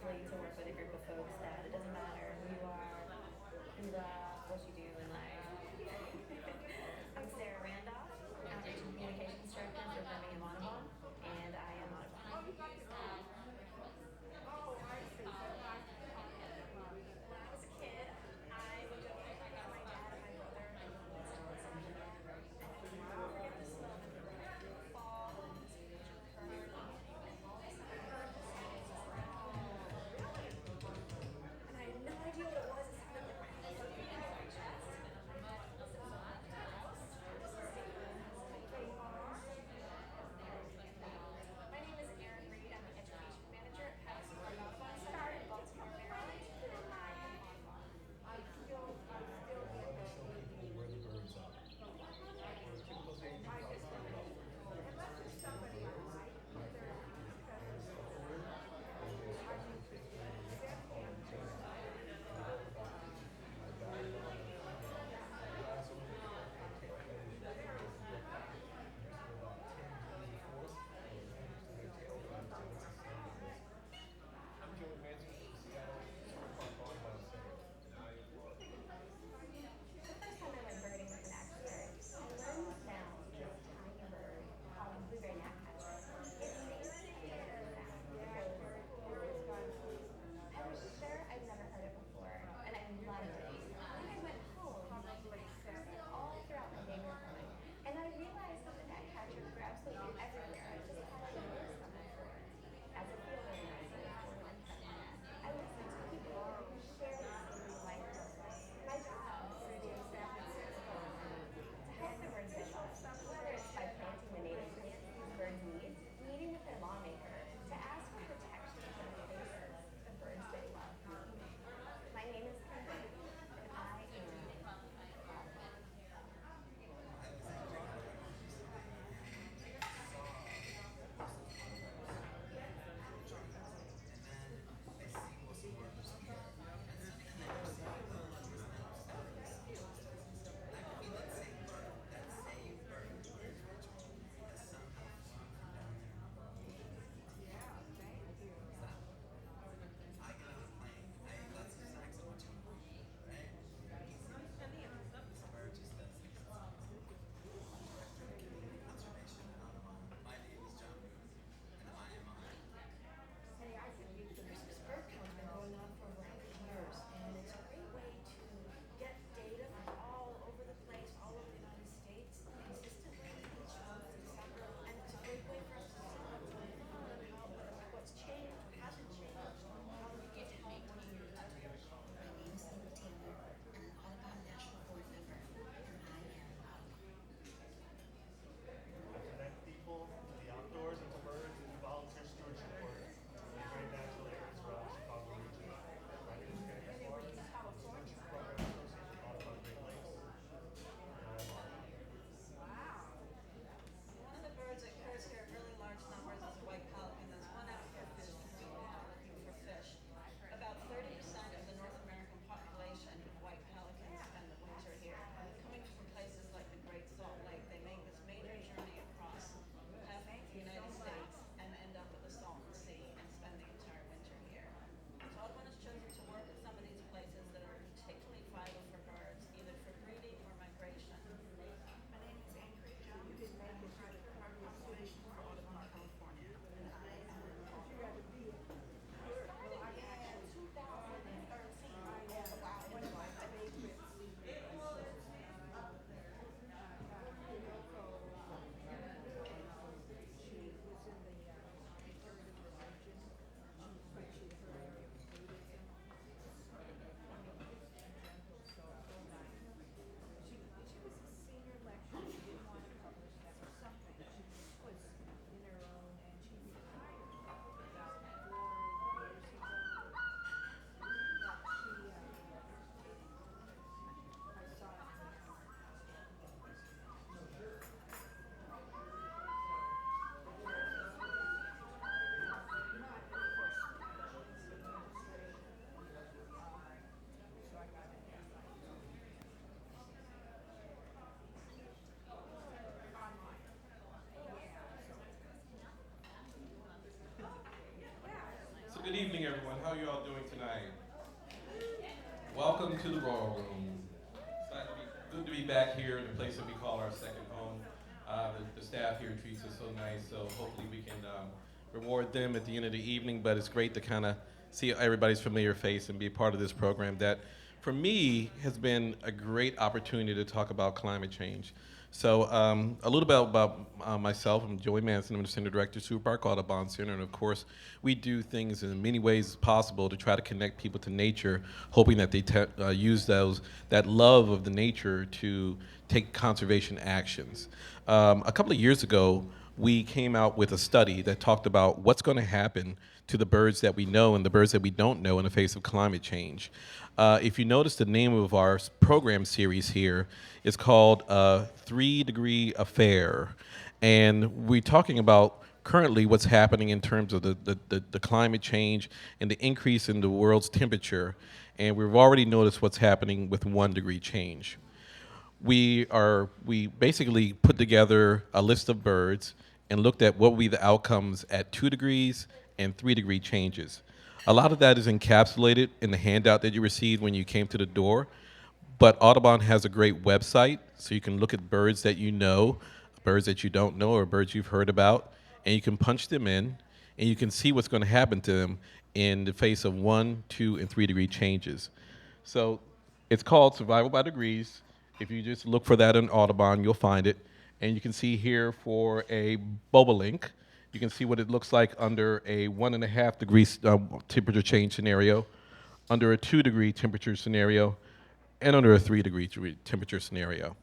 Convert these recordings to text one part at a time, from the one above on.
lovely to work with a group of folks that it doesn't matter who you are, what you do in life. I'm Sarah Randolph, Outreach and Communications Director for Birmingham Audubon, and I am Audubon. Oh, I see. So when I was a kid, I would go with my dad and my brother and we would get the snow in the fall and and I had no idea what it was. It sounded like my heart beating in my chest. Good evening, everyone. How are you all doing tonight? Welcome to the Royal Room. It's good to be back here in the place that we call our second home. The staff here treats us so nice, so hopefully we can reward them at the end of the evening. But it's great to kind of see everybody's familiar face and be a part of this program that, for me, has been a great opportunity to talk about climate change. So a little bit about myself. I'm Joey Manson. I'm the Center Director, Super Park Audubon Center. And of course, we do things in many ways as possible to try to connect people to nature, hoping that they use that love of the nature to take conservation actions. A couple of years ago, we came out with a study that talked about what's going to happen to the birds that we know and the birds that we don't know in the face of climate change. If you notice, the name of our program series here is called 3-Degree Affair. And we're talking about currently what's happening in terms of the climate change and the increase in the world's temperature. And we've already noticed what's happening with 1-degree change. We basically put together a list of birds and looked at what would be the outcomes at 2 degrees and 3-degree changes. A lot of that is encapsulated in the handout that you received when you came to the door, but Audubon has a great website, so you can look at birds that you know, birds that you don't know, or birds you've heard about, and you can punch them in, and you can see what's going to happen to them in the face of 1, 2, and 3-degree changes. So it's called Survival by Degrees. If you just look for that on Audubon, you'll find it. And you can see here for a bobolink, you can see what it looks like under a 1.5 degree temperature change scenario, under a 2-degree temperature scenario, and under a 3-degree temperature scenario.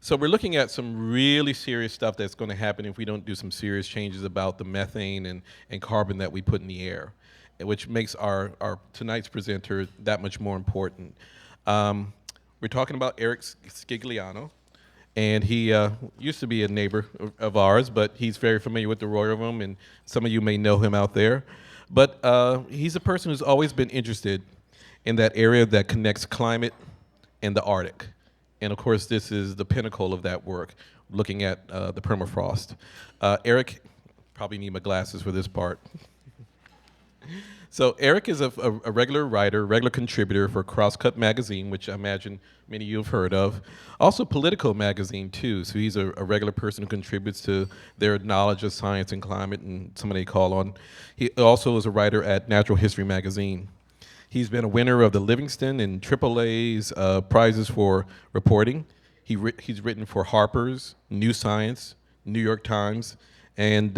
So we're looking at some really serious stuff that's going to happen if we don't do some serious changes about the methane and carbon that we put in the air, which makes our tonight's presenter that much more important. We're talking about Eric Scigliano. And he used to be a neighbor of ours, but he's very familiar with the Royal Room, and some of you may know him out there. But he's a person who's always been interested in that area that connects climate and the Arctic. And of course, this is the pinnacle of that work, looking at the permafrost. Eric, probably need my glasses for this part. So Eric is a regular writer, regular contributor for Crosscut Magazine, which I imagine many of you have heard of. Also Politico Magazine, too. So he's a regular person who contributes to their knowledge of science and climate and somebody they call on. He also is a writer at Natural History Magazine. He's been a winner of the Livingston and AAA's prizes for reporting. He's written for Harper's, New Science, New York Times, and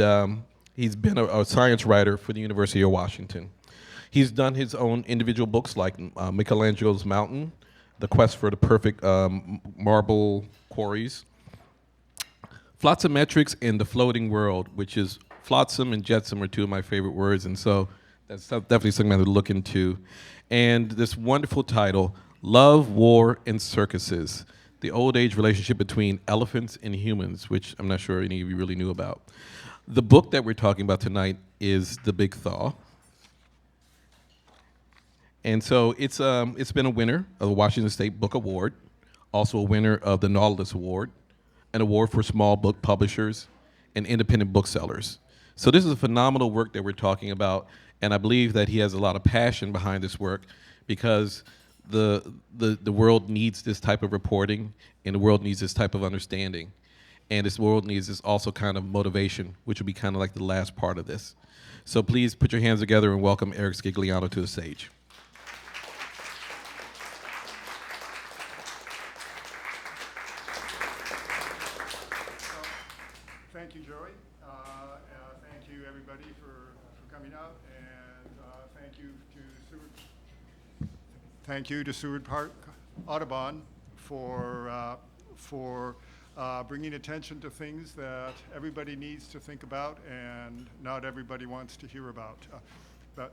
he's been a science writer for the University of Washington. He's done his own individual books like Michelangelo's Mountain, The Quest for the Perfect Marble Quarries, Flotsometrics and the Floating World, which is flotsam and jetsam are two of my favorite words, and so that's definitely something I'm going to look into. And this wonderful title, Love, War, and Circuses, the old age relationship between elephants and humans, which I'm not sure any of you really knew about. The book that we're talking about tonight is The Big Thaw. And so it's been a winner of the Washington State Book Award, also a winner of the Nautilus Award, an award for small book publishers and independent booksellers. So this is a phenomenal work that we're talking about, and I believe that he has a lot of passion behind this work because the world needs this type of reporting, and the world needs this type of understanding. And this world needs this also kind of motivation, which will be kind of like the last part of this. So please put your hands together and welcome Eric Scigliano to the stage. Thank you, Joey. Thank you, everybody, for coming out, and thank you to Seward Park Audubon for bringing attention to things that everybody needs to think about and not everybody wants to hear about. But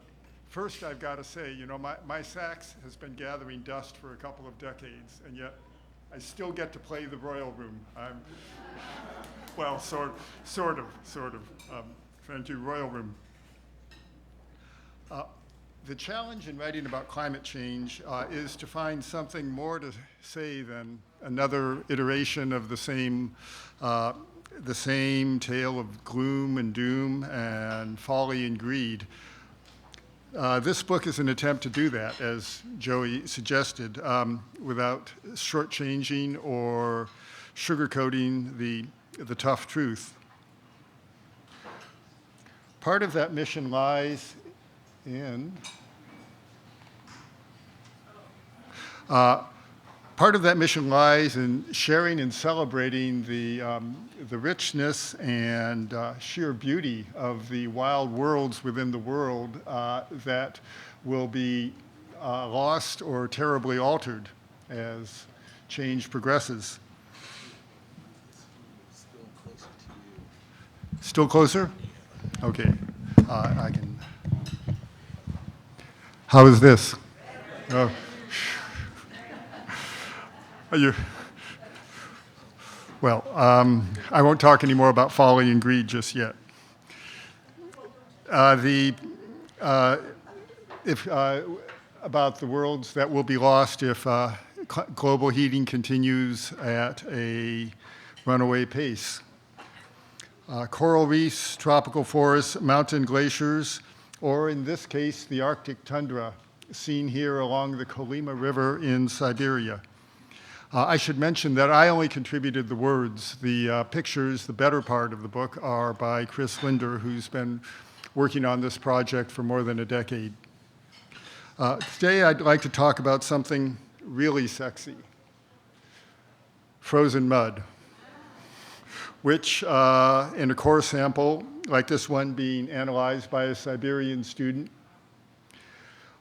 first, I've got to say, you know, my sax has been gathering dust for a couple of decades, and yet I still get to play the Royal Room. Well, sort of. Thank you, Royal Room. The challenge in writing about climate change is to find something more to say than another iteration of the same tale of gloom and doom and folly and greed. This book is an attempt to do that, as Joey suggested, without shortchanging or sugarcoating the tough truth. Part of that mission lies in sharing and celebrating the richness and sheer beauty of the wild worlds within the world that will be lost or terribly altered as change progresses. Still closer? Okay. I can. How is this? Oh. Well, I won't talk anymore about folly and greed just yet. About the worlds that will be lost if global heating continues at a runaway pace. Coral reefs, tropical forests, mountain glaciers, or in this case, the Arctic tundra, seen here along the Kolyma River in Siberia. I should mention that I only contributed the words. The pictures, the better part of the book, are by Chris Linder, who's been working on this project for more than a decade. Today, I'd like to talk about something really sexy: frozen mud, which in a core sample, like this one being analyzed by a Siberian student,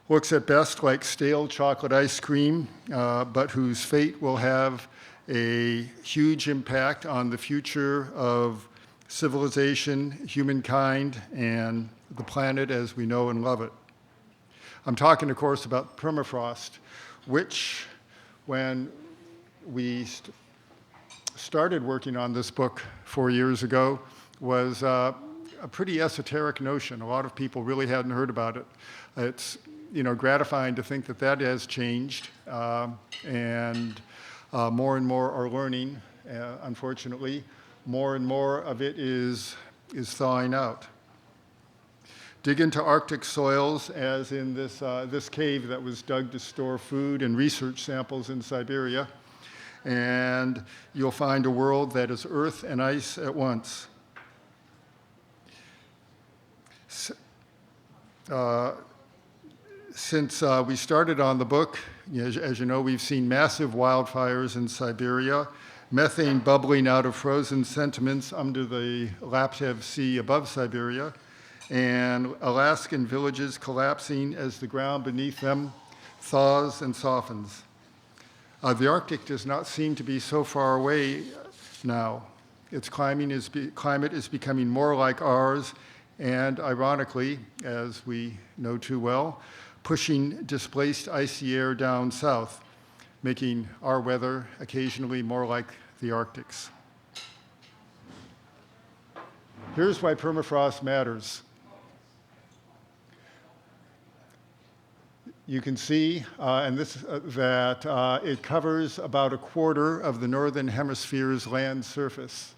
looks at best like stale chocolate ice cream, but whose fate will have a huge impact on the future of civilization, humankind, and the planet as we know and love it. I'm talking, of course, about permafrost, which, when we started working on this book 4 years ago, was a pretty esoteric notion. A lot of people really hadn't heard about it. It's gratifying to think that that has changed, and more are learning. Unfortunately, more and more of it is thawing out. Dig into Arctic soils, as in this cave that was dug to store food and research samples in Siberia, and you'll find a world that is earth and ice at once. Since we started on the book, as you know, we've seen massive wildfires in Siberia, methane bubbling out of frozen sediments under the Laptev Sea above Siberia, and Alaskan villages collapsing as the ground beneath them thaws and softens. The Arctic does not seem to be so far away now. Its climate is becoming more like ours, and ironically, as we know too well, pushing displaced icy air down south, making our weather occasionally more like the Arctic's. Here's why permafrost matters. You can see that it covers about a quarter of the northern hemisphere's land surface.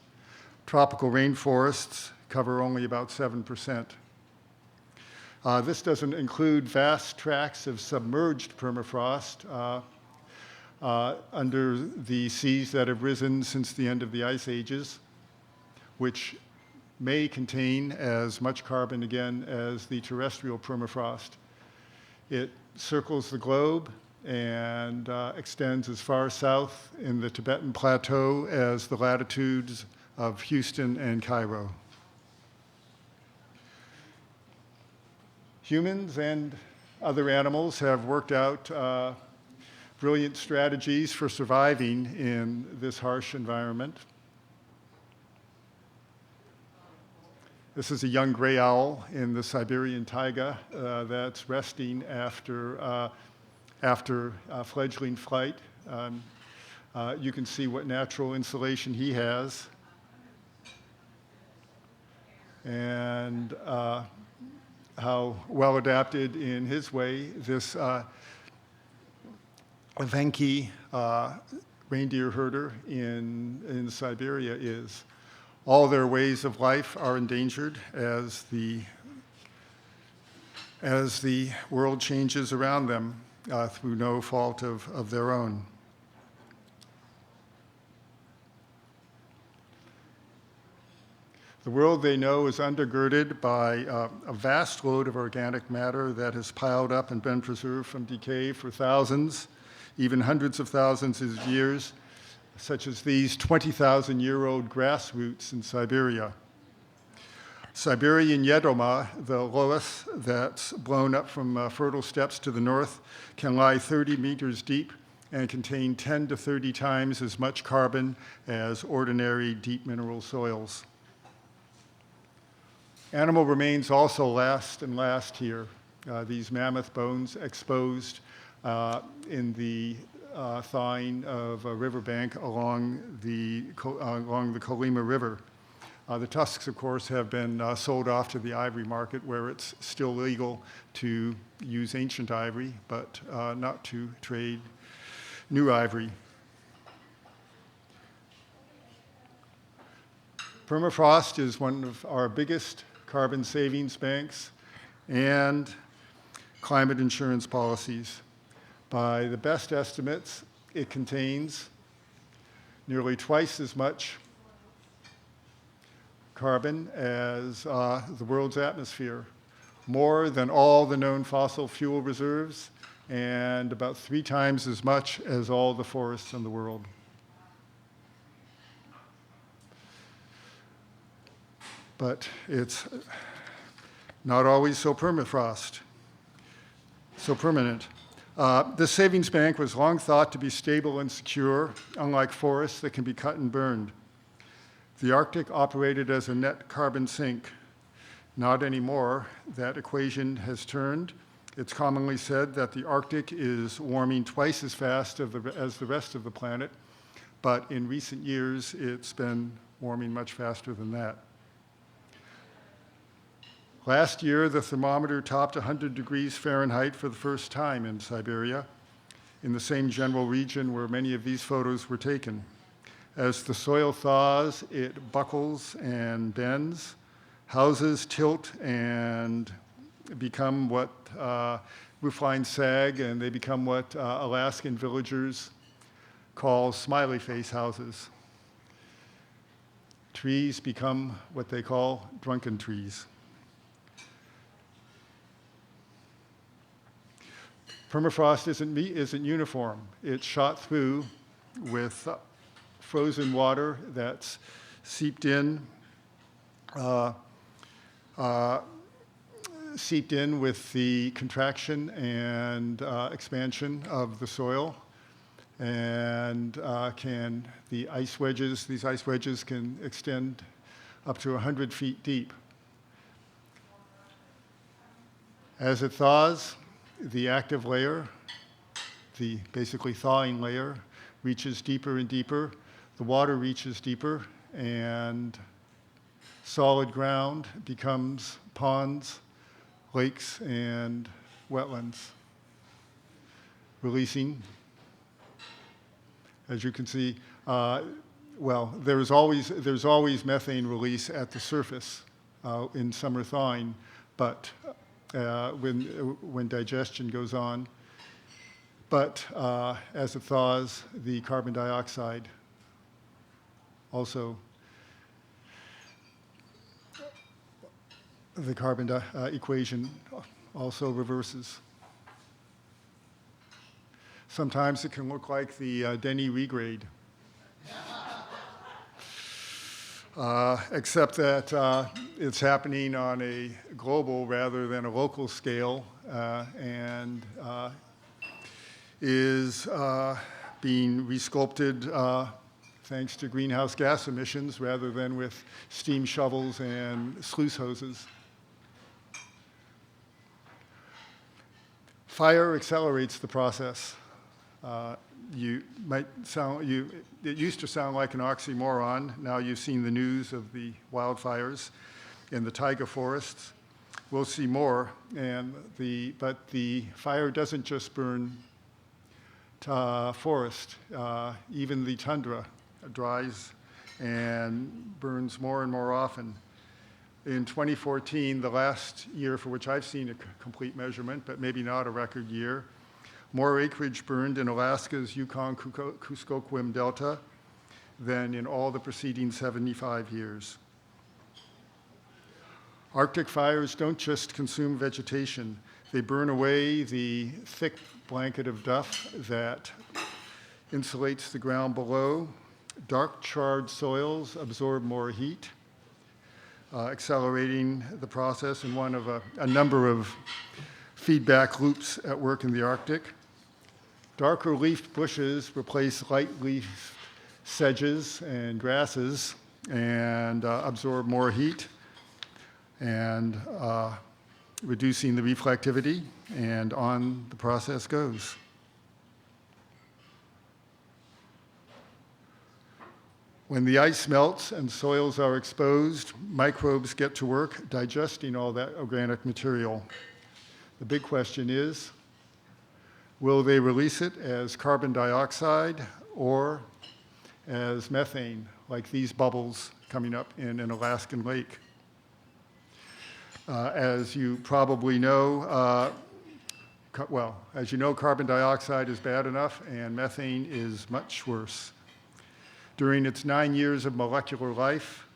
Tropical rainforests cover only about 7%. This doesn't include vast tracts of submerged permafrost under the seas that have risen since the end of the ice ages, which may contain as much carbon again as the terrestrial permafrost. It circles the globe and extends as far south in the Tibetan Plateau as the latitudes of Houston and Cairo. Humans and other animals have worked out brilliant strategies for surviving in this harsh environment. This is a young gray owl in the Siberian taiga that's resting after fledgling flight. You can see what natural insulation he has, and how well adapted in his way this Evenki reindeer herder in Siberia is. All their ways of life are endangered as as the world changes around them through no fault of their own. The world they know is undergirded by a vast load of organic matter that has piled up and been preserved from decay for thousands, even hundreds of thousands of years, such as these 20,000-year-old grass roots in Siberia. Siberian Yedoma, the loess that's blown up from fertile steppes to the north, can lie 30 meters deep and contain 10 to 30 times as much carbon as ordinary deep mineral soils. Animal remains also last here. These mammoth bones exposed in the thawing of a riverbank along the Kolyma River. The tusks, of course, have been sold off to the ivory market, where it's still legal to use ancient ivory, but not to trade new ivory. Permafrost is one of our biggest carbon savings banks and climate insurance policies. By the best estimates, it contains nearly twice as much carbon as the world's atmosphere, more than all the known fossil fuel reserves, and about 3 times as much as all the forests in the world. But it's not always so permanent. This savings bank was long thought to be stable and secure, unlike forests that can be cut and burned. The Arctic operated as a net carbon sink. Not anymore. That equation has turned. It's commonly said that the Arctic is warming twice as fast as the rest of the planet, but in recent years, it's been warming much faster than that. Last year, the thermometer topped 100 degrees Fahrenheit for the first time in Siberia, in the same general region where many of these photos were taken. As the soil thaws, it buckles and bends. Houses tilt and become what rooflines sag, and they become what Alaskan villagers call smiley face houses. Trees become what they call drunken trees. Permafrost isn't uniform. It's shot through with frozen water that's seeped in with the contraction and expansion of the soil. And these ice wedges can extend up to 100 feet deep. As it thaws, the active layer, the basically thawing layer, reaches deeper and deeper. The water reaches deeper, and solid ground becomes ponds, lakes, and wetlands, releasing, as you can see, there's always methane release at the surface in summer thawing, but when digestion goes on. But as it thaws, the carbon dioxide also, the carbon equation also reverses. Sometimes it can look like the Denny regrade. Except that it's happening on a global rather than a local scale, and is being resculpted thanks to greenhouse gas emissions rather than with steam shovels and sluice hoses. Fire accelerates the process. It used to sound like an oxymoron. Now you've seen the news of the wildfires in the taiga forests. We'll see more, but the fire doesn't just burn forest. Even the tundra dries and burns more and more often. in 2014, the last year for which I've seen a complete measurement, but maybe not a record year, more acreage burned in Alaska's Yukon-Kuskokwim Delta than in all the preceding 75 years. Arctic fires don't just consume vegetation. They burn away the thick blanket of duff that insulates the ground below. Dark charred soils absorb more heat, accelerating the process in one of a number of feedback loops at work in the Arctic. Darker leafed bushes replace light leafed sedges and grasses and absorb more heat and reducing the reflectivity, and on the process goes. When the ice melts and soils are exposed, microbes get to work digesting all that organic material. The big question is, will they release it as carbon dioxide or as methane, like these bubbles coming up in an Alaskan lake? As you probably know, as you know, carbon dioxide is bad enough and methane is much worse. During its 9 years of molecular life,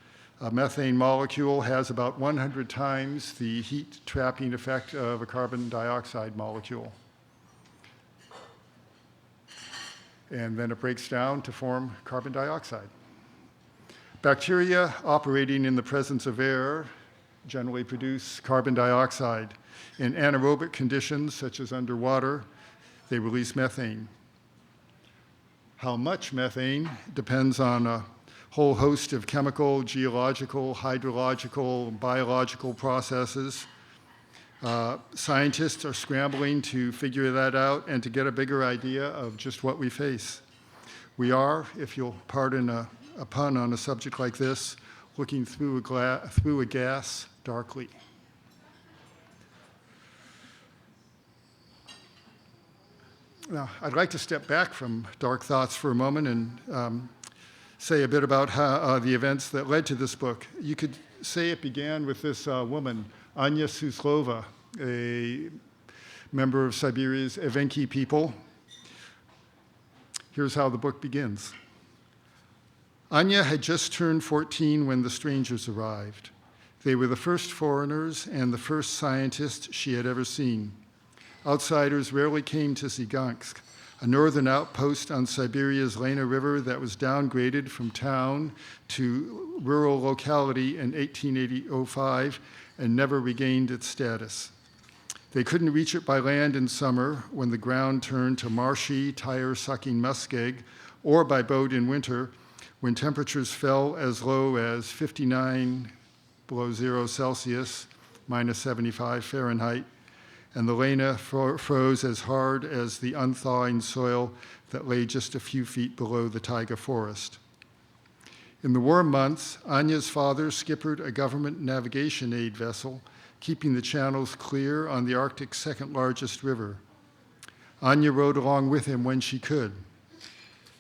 a methane molecule has about 100 times the heat trapping effect of a carbon dioxide molecule. And then it breaks down to form carbon dioxide. Bacteria operating in the presence of air generally produce carbon dioxide. In anaerobic conditions, such as underwater, they release methane. How much methane depends on a whole host of chemical, geological, hydrological, biological processes. Scientists are scrambling to figure that out and to get a bigger idea of just what we face. We are, if you'll pardon a pun on a subject like this, looking through a gas darkly. Now, I'd like to step back from dark thoughts for a moment and say a bit about how, the events that led to this book. You could say it began with this woman, Anya Suslova, a member of Siberia's Evenki people. Here's how the book begins. Anya had just turned 14 when the strangers arrived. They were the first foreigners and the first scientists she had ever seen. Outsiders rarely came to Scigliano, a northern outpost on Siberia's Lena River that was downgraded from town to rural locality in 1805 and never regained its status. They couldn't reach it by land in summer when the ground turned to marshy, tire-sucking muskeg, or by boat in winter when temperatures fell as low as 59 below 0 Celsius, minus 75 Fahrenheit, and the Lena froze as hard as the unthawing soil that lay just a few feet below the taiga forest. In the warm months, Anya's father skippered a government navigation aid vessel, keeping the channels clear on the Arctic's second largest river. Anya rode along with him when she could.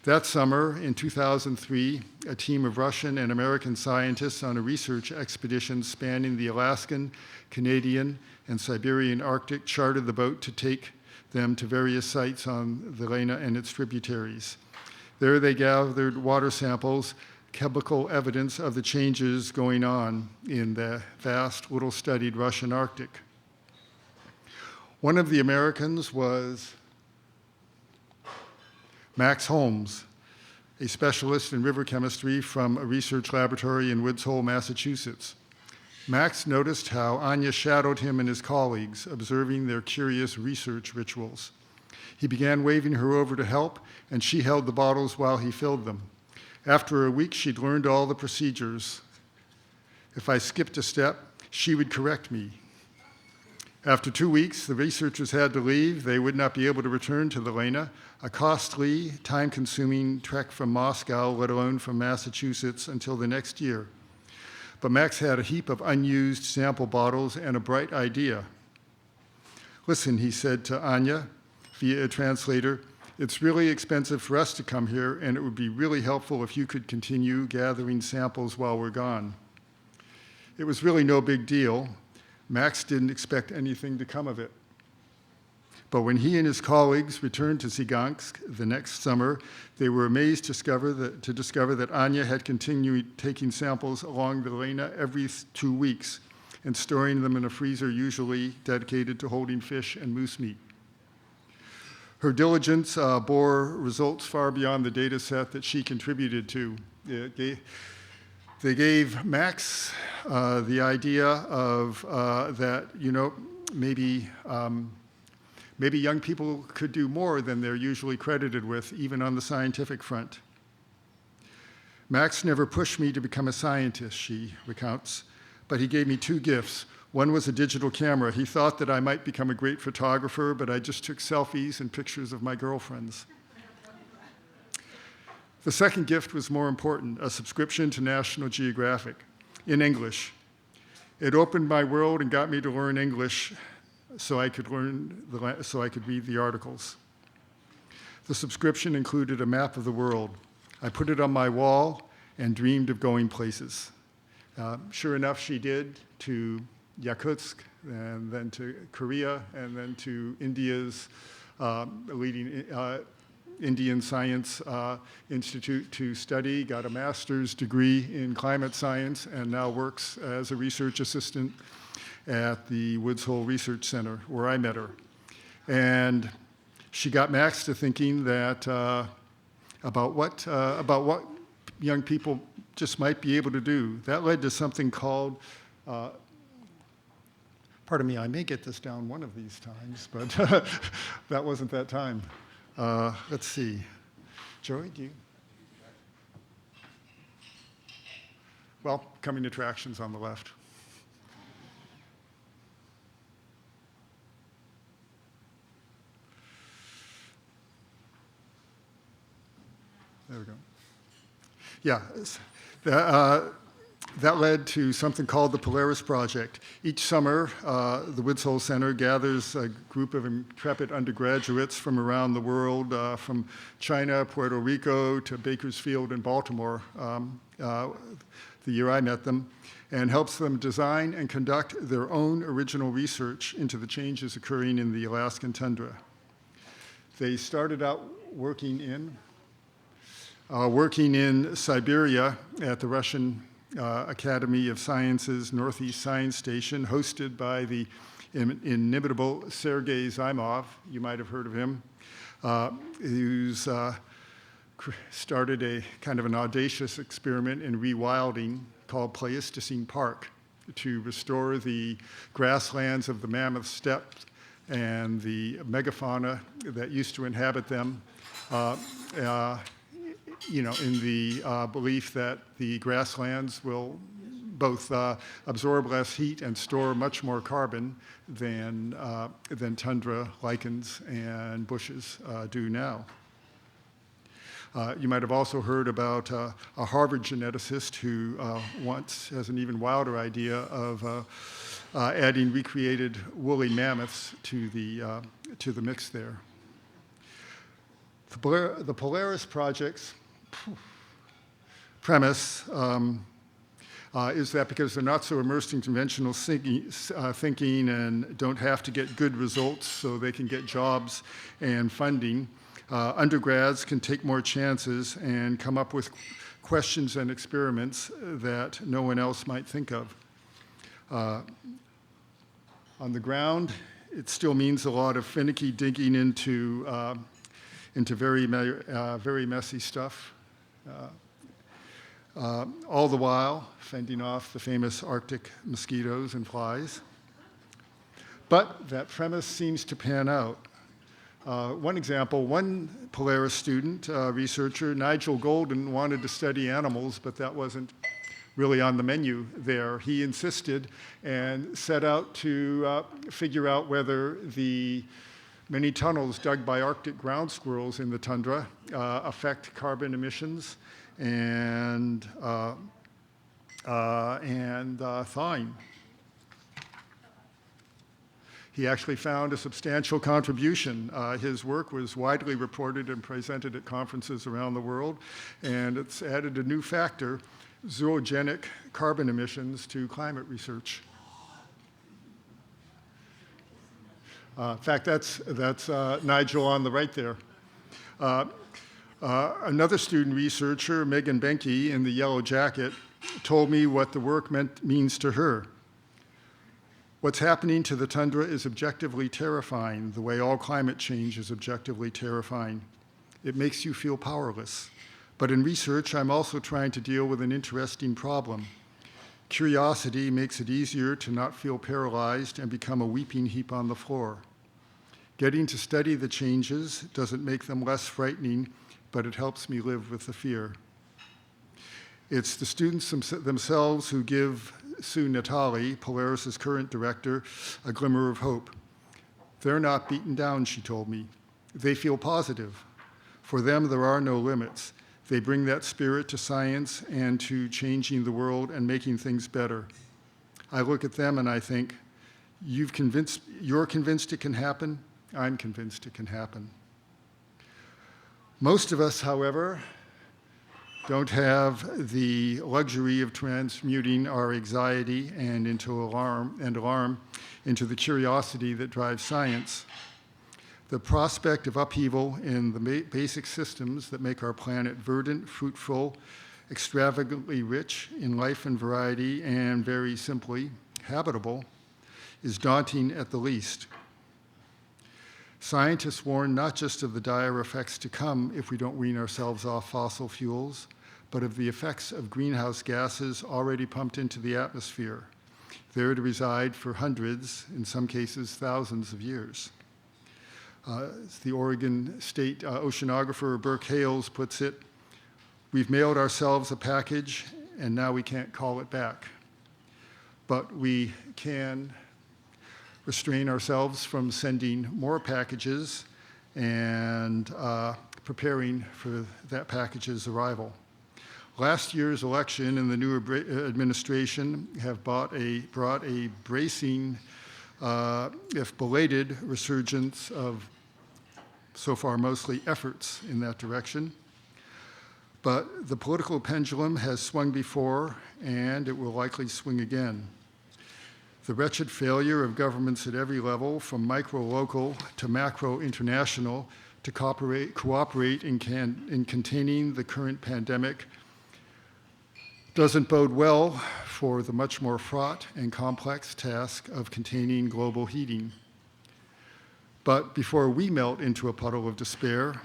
That summer, in 2003, a team of Russian and American scientists on a research expedition spanning the Alaskan, Canadian, and Siberian Arctic chartered the boat to take them to various sites on the Lena and its tributaries. There they gathered water samples, chemical evidence of the changes going on in the vast, little-studied Russian Arctic. One of the Americans was Max Holmes, a specialist in river chemistry from a research laboratory in Woods Hole, Massachusetts. Max noticed how Anya shadowed him and his colleagues, observing their curious research rituals. He began waving her over to help, and she held the bottles while he filled them. After a week, she'd learned all the procedures. If I skipped a step, she would correct me. After 2 weeks, the researchers had to leave. They would not be able to return to the Lena, a costly, time-consuming trek from Moscow, let alone from Massachusetts, until the next year. But Max had a heap of unused sample bottles and a bright idea. Listen, he said to Anya via a translator, it's really expensive for us to come here, and it would be really helpful if you could continue gathering samples while we're gone. It was really no big deal. Max didn't expect anything to come of it. But when he and his colleagues returned to Scigliano the next summer, they were amazed to discover that Anya had continued taking samples along the Lena every 2 weeks and storing them in a freezer usually dedicated to holding fish and moose meat. Her diligence bore results far beyond the data set that she contributed to. They gave Max the idea of that, maybe young people could do more than they're usually credited with, even on the scientific front. Max never pushed me to become a scientist, she recounts, but he gave me 2 gifts. One was a digital camera. He thought that I might become a great photographer, but I just took selfies and pictures of my girlfriends. The second gift was more important, a subscription to National Geographic in English. It opened my world and got me to learn English so I could read the articles. The subscription included a map of the world. I put it on my wall and dreamed of going places. Sure enough, she did, to Yakutsk, and then to Korea, and then to India's leading Indian Science Institute to study, got a master's degree in climate science, and now works as a research assistant at the Woods Hole Research Center, where I met her. And she got Max to thinking that about what young people just might be able to do. That led to something called, pardon me, I may get this down one of these times, but that wasn't that time. Let's see. Joey, do you? Well, coming attractions on the left. There we go. Yeah, that led to something called the Polaris Project. Each summer, the Woods Hole Center gathers a group of intrepid undergraduates from around the world, from China, Puerto Rico, to Bakersfield and Baltimore, the year I met them, and helps them design and conduct their own original research into the changes occurring in the Alaskan tundra. They started out working in Siberia at the Russian Academy of Sciences Northeast Science Station, hosted by the inimitable Sergei Zymov. You might have heard of him, who's started a kind of an audacious experiment in rewilding called Pleistocene Park to restore the grasslands of the Mammoth Steppe and the megafauna that used to inhabit them. In the belief that the grasslands will both absorb less heat and store much more carbon than tundra, lichens, and bushes do now. You might have also heard about a Harvard geneticist who has an even wilder idea of adding recreated woolly mammoths to the mix there. The Polaris Project's premise is that because they're not so immersed in conventional thinking and don't have to get good results so they can get jobs and funding, undergrads can take more chances and come up with questions and experiments that no one else might think of. On the ground, it still means a lot of finicky digging into very messy stuff. All the while fending off the famous Arctic mosquitoes and flies. But that premise seems to pan out. One example, one Polaris student, researcher, Nigel Golden, wanted to study animals, but that wasn't really on the menu there. He insisted and set out to figure out whether the many tunnels dug by Arctic ground squirrels in the tundra affect carbon emissions and thawing. He actually found a substantial contribution. His work was widely reported and presented at conferences around the world, and it's added a new factor zoogenic carbon emissions to climate research. In fact, that's Nigel on the right there. Another student researcher, Megan Benke, in the yellow jacket, told me what the work means to her. What's happening to the tundra is objectively terrifying, the way all climate change is objectively terrifying. It makes you feel powerless. But in research, I'm also trying to deal with an interesting problem. Curiosity makes it easier to not feel paralyzed and become a weeping heap on the floor. Getting to study the changes doesn't make them less frightening, but it helps me live with the fear. It's the students themselves who give Sue Natali, Polaris's current director, a glimmer of hope. They're not beaten down, she told me. They feel positive. For them, there are no limits. They bring that spirit to science and to changing the world and making things better. I look at them and I think, you're convinced it can happen? I'm convinced it can happen. Most of us, however, don't have the luxury of transmuting our anxiety and alarm into the curiosity that drives science. The prospect of upheaval in the basic systems that make our planet verdant, fruitful, extravagantly rich in life and variety, and very simply, habitable, is daunting at the least. Scientists warn not just of the dire effects to come if we don't wean ourselves off fossil fuels, but of the effects of greenhouse gases already pumped into the atmosphere, there to reside for hundreds, in some cases thousands of years. As the Oregon State oceanographer Burke Hales puts it, we've mailed ourselves a package and now we can't call it back. But we can restrain ourselves from sending more packages and preparing for that package's arrival. Last year's election and the new administration have brought a bracing, if belated, resurgence of so far mostly efforts in that direction. But the political pendulum has swung before, and it will likely swing again. The wretched failure of governments at every level, from micro-local to macro-international, to cooperate in containing the current pandemic doesn't bode well for the much more fraught and complex task of containing global heating. But before we melt into a puddle of despair,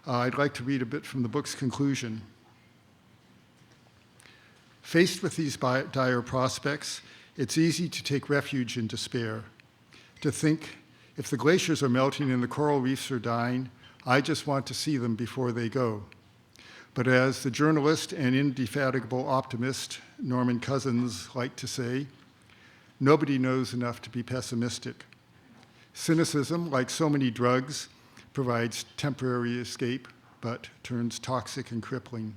I'd like to read a bit from the book's conclusion. Faced with these dire prospects, it's easy to take refuge in despair, to think, if the glaciers are melting and the coral reefs are dying, I just want to see them before they go. But as the journalist and indefatigable optimist Norman Cousins liked to say, nobody knows enough to be pessimistic. Cynicism, like so many drugs, provides temporary escape, but turns toxic and crippling.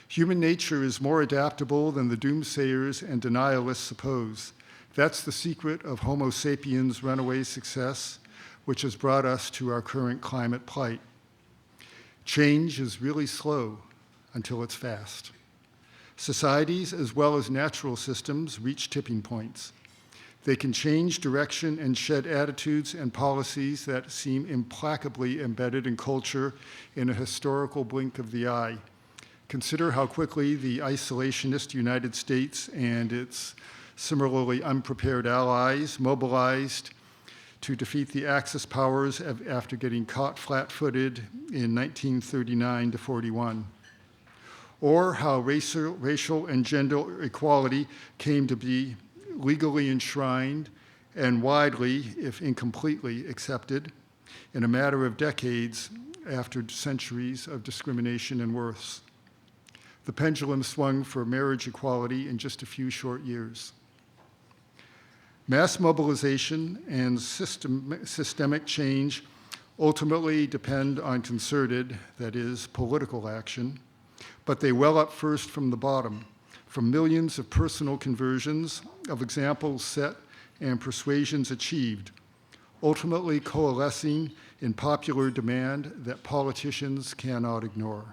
Human nature is more adaptable than the doomsayers and denialists suppose. That's the secret of Homo sapiens' runaway success, which has brought us to our current climate plight. Change is really slow until it's fast. Societies, as well as natural systems, reach tipping points. They can change direction and shed attitudes and policies that seem implacably embedded in culture in a historical blink of the eye. Consider how quickly the isolationist United States and its similarly unprepared allies mobilized to defeat the Axis powers after getting caught flat-footed in 1939 to 41. Or how racial and gender equality came to be legally enshrined and widely, if incompletely, accepted in a matter of decades after centuries of discrimination and worse. The pendulum swung for marriage equality in just a few short years. Mass mobilization and systemic change ultimately depend on concerted, that is, political action, but they well up first from the bottom, from millions of personal conversions, of examples set and persuasions achieved, ultimately coalescing in popular demand that politicians cannot ignore.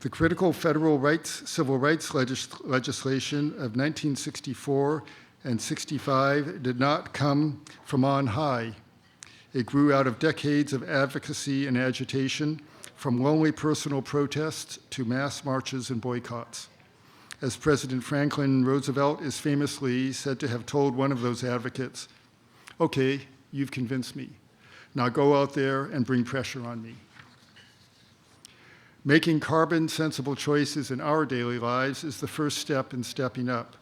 The critical federal civil rights legislation of 1964 and 65 did not come from on high. It grew out of decades of advocacy and agitation, from lonely personal protests to mass marches and boycotts. As President Franklin Roosevelt is famously said to have told one of those advocates, "Okay, you've convinced me. Now go out there and bring pressure on me." Making carbon-sensible choices in our daily lives is the first step in stepping up.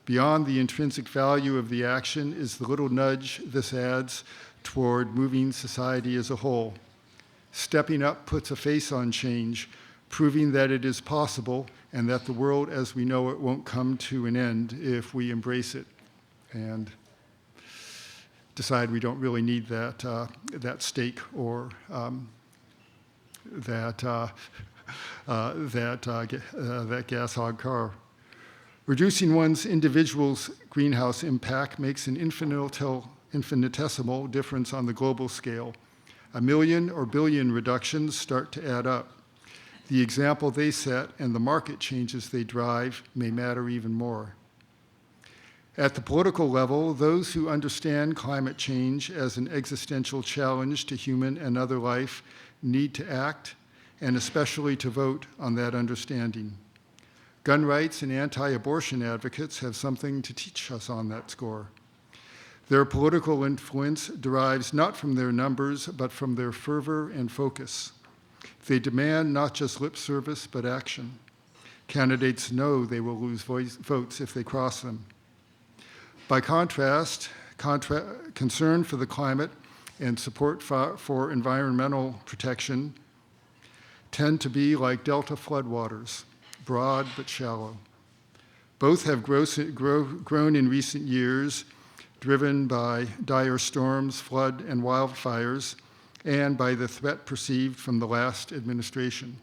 Beyond the intrinsic value of the action is the little nudge this adds toward moving society as a whole. Stepping up puts a face on change, proving that it is possible and that the world as we know it won't come to an end if we embrace it and decide we don't really need that steak or that gas hog car. Reducing one's individual's greenhouse impact makes an infinitesimal difference on the global scale. 1 million or billion reductions start to add up. The example they set and the market changes they drive may matter even more. At the political level, those who understand climate change as an existential challenge to human and other life need to act, and especially to vote on that understanding. Gun rights and anti-abortion advocates have something to teach us on that score. Their political influence derives not from their numbers, but from their fervor and focus. They demand not just lip service, but action. Candidates know they will lose votes if they cross them. By contrast, concern for the climate and support for environmental protection tend to be like delta floodwaters, broad but shallow. Both have grown in recent years, driven by dire storms, flood, and wildfires, and by the threat perceived from the last administration.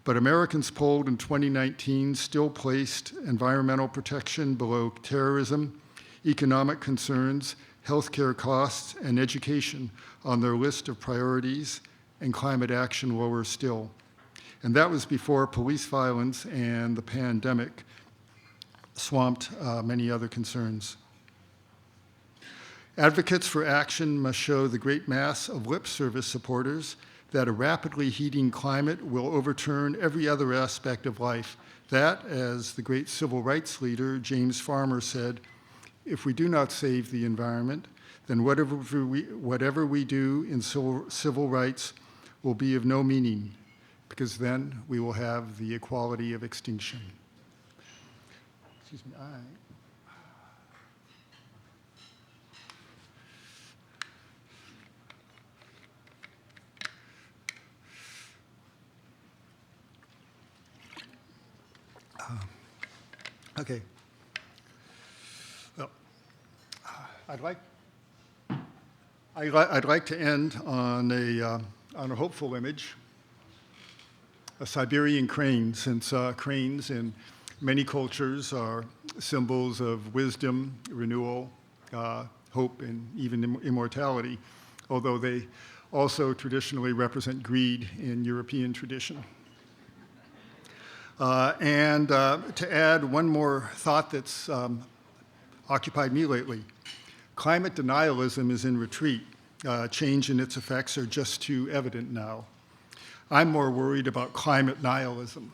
But Americans polled in 2019 still placed environmental protection below terrorism, economic concerns, healthcare costs, and education on their list of priorities, and climate action lower still. And that was before police violence and the pandemic swamped many other concerns. Advocates for action must show the great mass of lip service supporters that a rapidly heating climate will overturn every other aspect of life. That, as the great civil rights leader James Farmer said, if we do not save the environment, then whatever we do in civil rights will be of no meaning, because then we will have the equality of extinction. Excuse me, okay. Well, I'd like to end on a hopeful image, a Siberian crane, since cranes in many cultures are symbols of wisdom, renewal, hope, and even immortality, although they also traditionally represent greed in European tradition. And to add one more thought that's occupied me lately, climate denialism is in retreat. Change and its effects are just too evident now. I'm more worried about climate nihilism.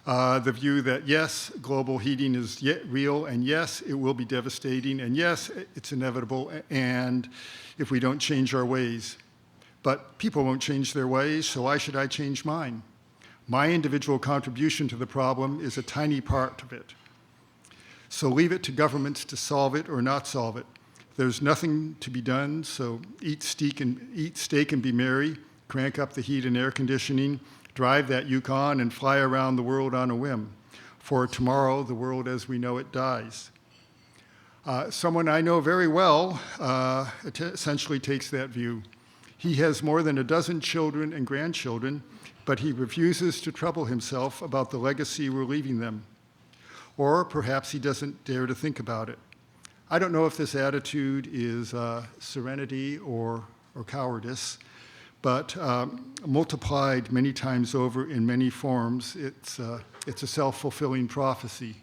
The view that yes, global heating is yet real, and yes, it will be devastating, and yes, it's inevitable, and if we don't change our ways. But people won't change their ways, so why should I change mine? My individual contribution to the problem is a tiny part of it. So leave it to governments to solve it or not solve it. There's nothing to be done, so eat steak and be merry, crank up the heat and air conditioning, drive that Yukon and fly around the world on a whim. For tomorrow, the world as we know it dies. Someone I know very well essentially takes that view. He has more than a dozen children and grandchildren, but he refuses to trouble himself about the legacy we're leaving them. Or perhaps he doesn't dare to think about it. I don't know if this attitude is serenity or cowardice, but multiplied many times over in many forms, it's a self-fulfilling prophecy.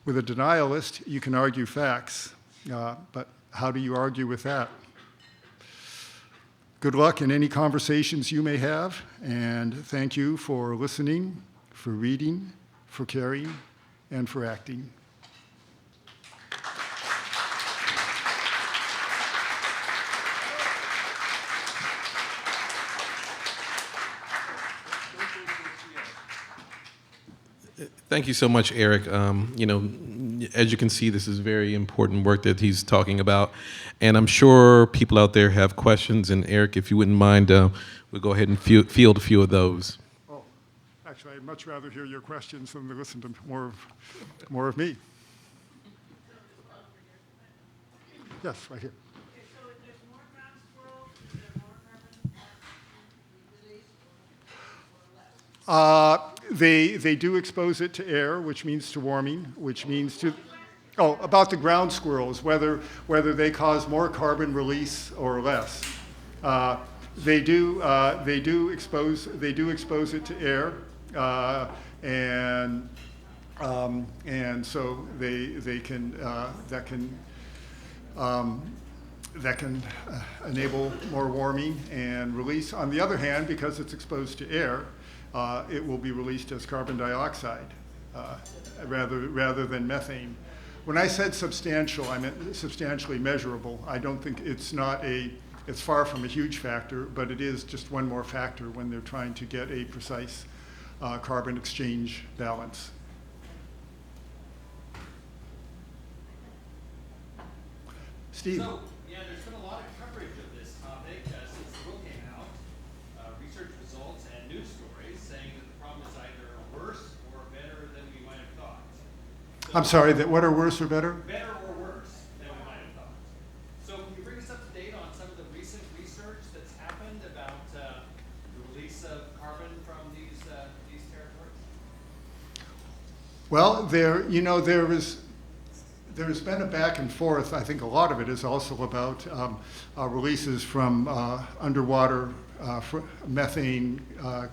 With a denialist, you can argue facts, but how do you argue with that? Good luck in any conversations you may have, and thank you for listening, for reading, for caring, and for acting. Thank you so much, Eric. As you can see, this is very important work that he's talking about. And I'm sure people out there have questions. And Eric, if you wouldn't mind, we'll go ahead and field a few of those. Oh, actually, I'd much rather hear your questions than to listen to more of me. Yes, right here. So if there's more ground squirrels, is there more carbon release or less? They do expose it to air, which means to warming, which means to, about the ground squirrels, whether they cause more carbon release or less. They do expose it to air, and so that can enable more warming and release. On the other hand, because it's exposed to air, it will be released as carbon dioxide rather than methane. When I said substantial, I meant substantially measurable. I don't think it's far from a huge factor, but it is just one more factor when they're trying to get a precise carbon exchange balance. Steve. So, yeah, there's been a lot of coverage of this topic since the book came out, research results and news stories saying that the problem is either worse or better than we might have thought. So, I'm sorry, what are worse or better? better or worse than we might have thought. So can you bring us up to date on some of the recent research that's happened about the release of carbon from these territories? Well, there's been a back and forth. I think a lot of it is also about releases from underwater methane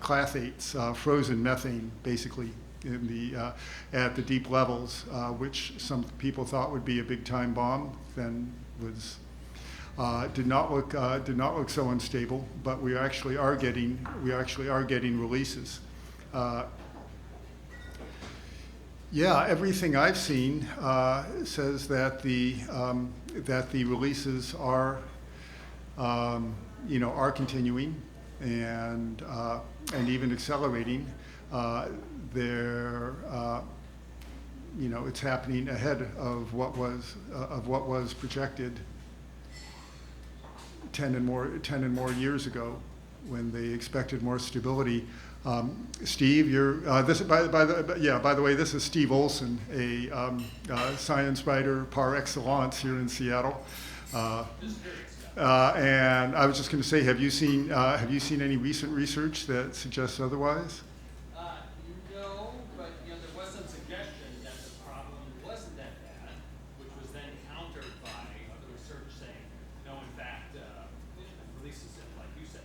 clathates, frozen methane, basically, at the deep levels, which some people thought would be a big time bomb. Then did not look so unstable. But we actually are getting releases. Yeah, everything I've seen says that the releases are continuing and even accelerating. It's happening ahead of what was projected 10 and more years ago, when they expected more stability. Steve, by the way, this is Steve Olson, a science writer par excellence here in Seattle. And I was just going to say, have you seen any recent research that suggests otherwise? No, but there was some suggestion that the problem wasn't that bad, which was then countered by other research saying, no, in fact, releases it, like you say,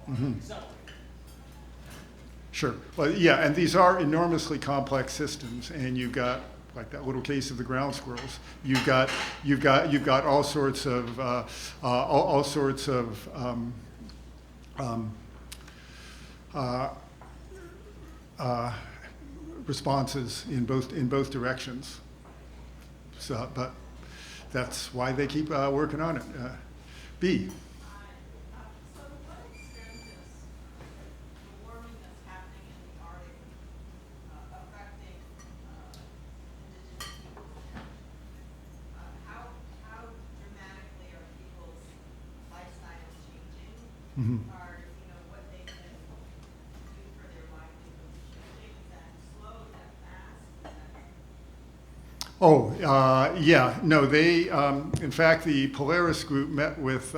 are accelerating. Sure. Well, yeah, and these are enormously complex systems, and you've got, like that little case of the ground squirrels. You've got all sorts of responses in both directions. So, but that's why they keep working on it. B. So to what extent is the warming that's happening in the Arctic affecting indigenous peoples there? How dramatically are people's lifestyles changing? Mm-hmm. Are what they can do for their livelihoods changing? Is that slow? Is that fast? Oh, yeah, no, they, in fact, the Polaris group met with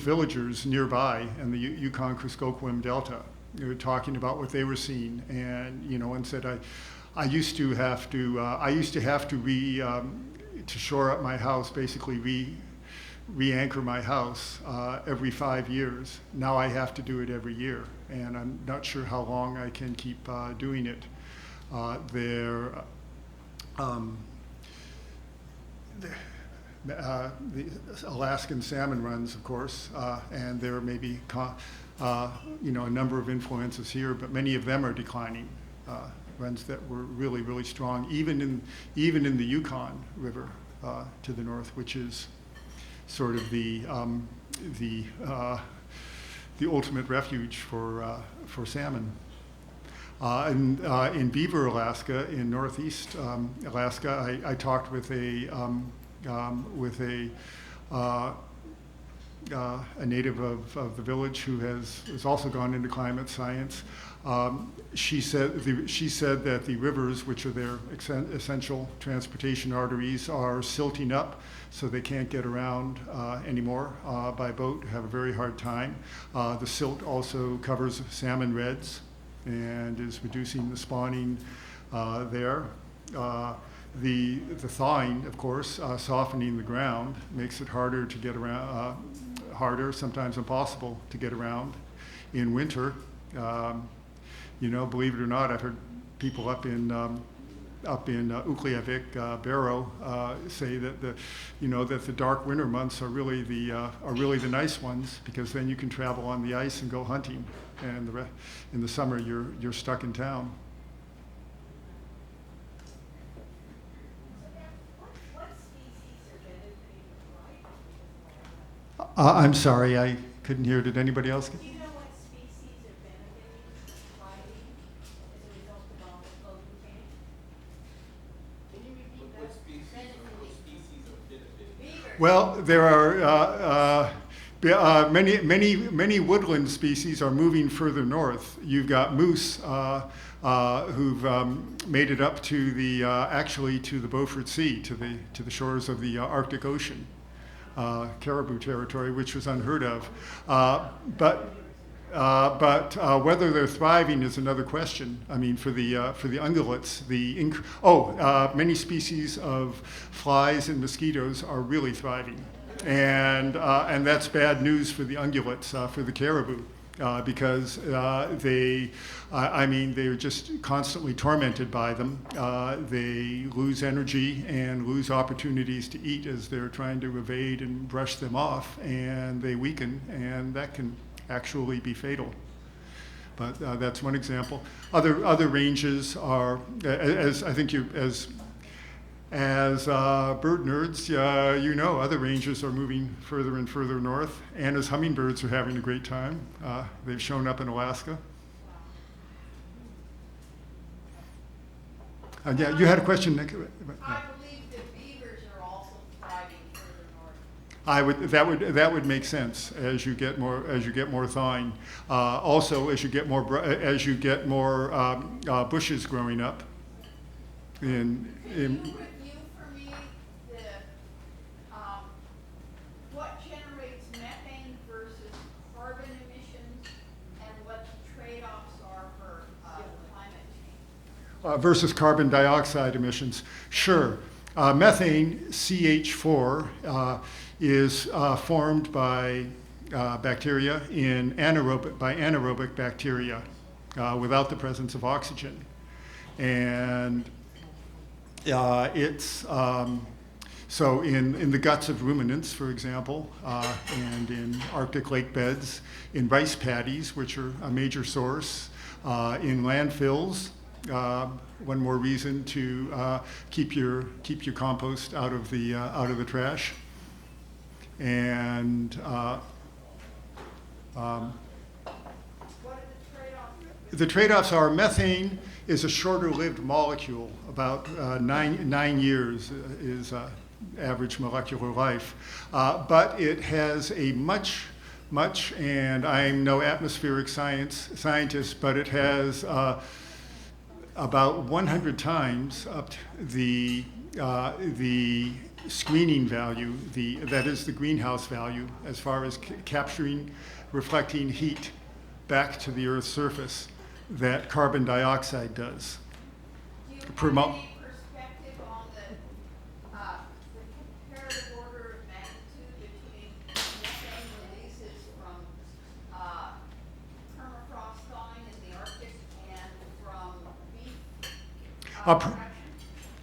villagers nearby in the Yukon-Kuskokwim Delta. They were talking about what they were seeing, and, and said, I used to have to to shore up my house, basically re-anchor my house every 5 years. Now I have to do it every year, and I'm not sure how long I can keep doing it. The Alaskan salmon runs, of course, and there may be a number of influences here, but many of them are declining. Runs that were really, really strong, even in the Yukon River to the north, which is sort of the ultimate refuge for salmon. In Beaver, Alaska, in northeast Alaska, I talked with a native of the village who has also gone into climate science. She said that the rivers, which are their essential transportation arteries, are silting up, so they can't get around anymore by boat, have a very hard time. The silt also covers salmon redds and is reducing the spawning there. The thawing, of course, softening the ground, makes it harder to get around, sometimes impossible to get around in winter. Believe it or not, I've heard people up in Ukliavik, Barrow, say that the dark winter months are really the nice ones, because then you can travel on the ice and go hunting, and in the summer you're stuck in town. What species are benefiting from thriving? I'm sorry, I couldn't hear. Did anybody else? Do you know what species are benefiting from thriving as a result of all the global change? Can you repeat that? Well, there are many woodland species are moving further north. You've got moose who've made it up to the Beaufort Sea, to the shores of the Arctic Ocean, caribou territory, which was unheard of. But whether they're thriving is another question. I mean, for the ungulates, many species of flies and mosquitoes are really thriving, and that's bad news for the ungulates, for the caribou, because they're just constantly tormented by them. They lose energy and lose opportunities to eat as they're trying to evade and brush them off, and they weaken, and that can actually be fatal. But that's one example. Other ranges are, as I think as bird nerds, other ranges are moving further and further north. Anna's hummingbirds are having a great time. They've shown up in Alaska. Yeah, you had a question, Nick? I believe that beavers are also thriving further north. That would make sense as you get more thawing. Also, as you get more bushes growing up. Can you review for me what generates methane versus carbon emissions, and what the trade-offs are for climate change? Versus carbon dioxide emissions? Sure. Methane, CH4, is formed by bacteria by anaerobic bacteria without the presence of oxygen. And so in the guts of ruminants, for example, and in Arctic lake beds, in rice paddies, which are a major source, in landfills. One more reason to keep your compost out of the trash. And What are the trade-offs? the trade-offs are methane is a shorter-lived molecule. About 9 years is average molecular life, but it has a much, and I'm no atmospheric scientist, but it has about 100 times up the screening value, that is the greenhouse value, as far as capturing, reflecting heat back to the Earth's surface, that carbon dioxide does. Do you have any perspective on the comparative order of magnitude between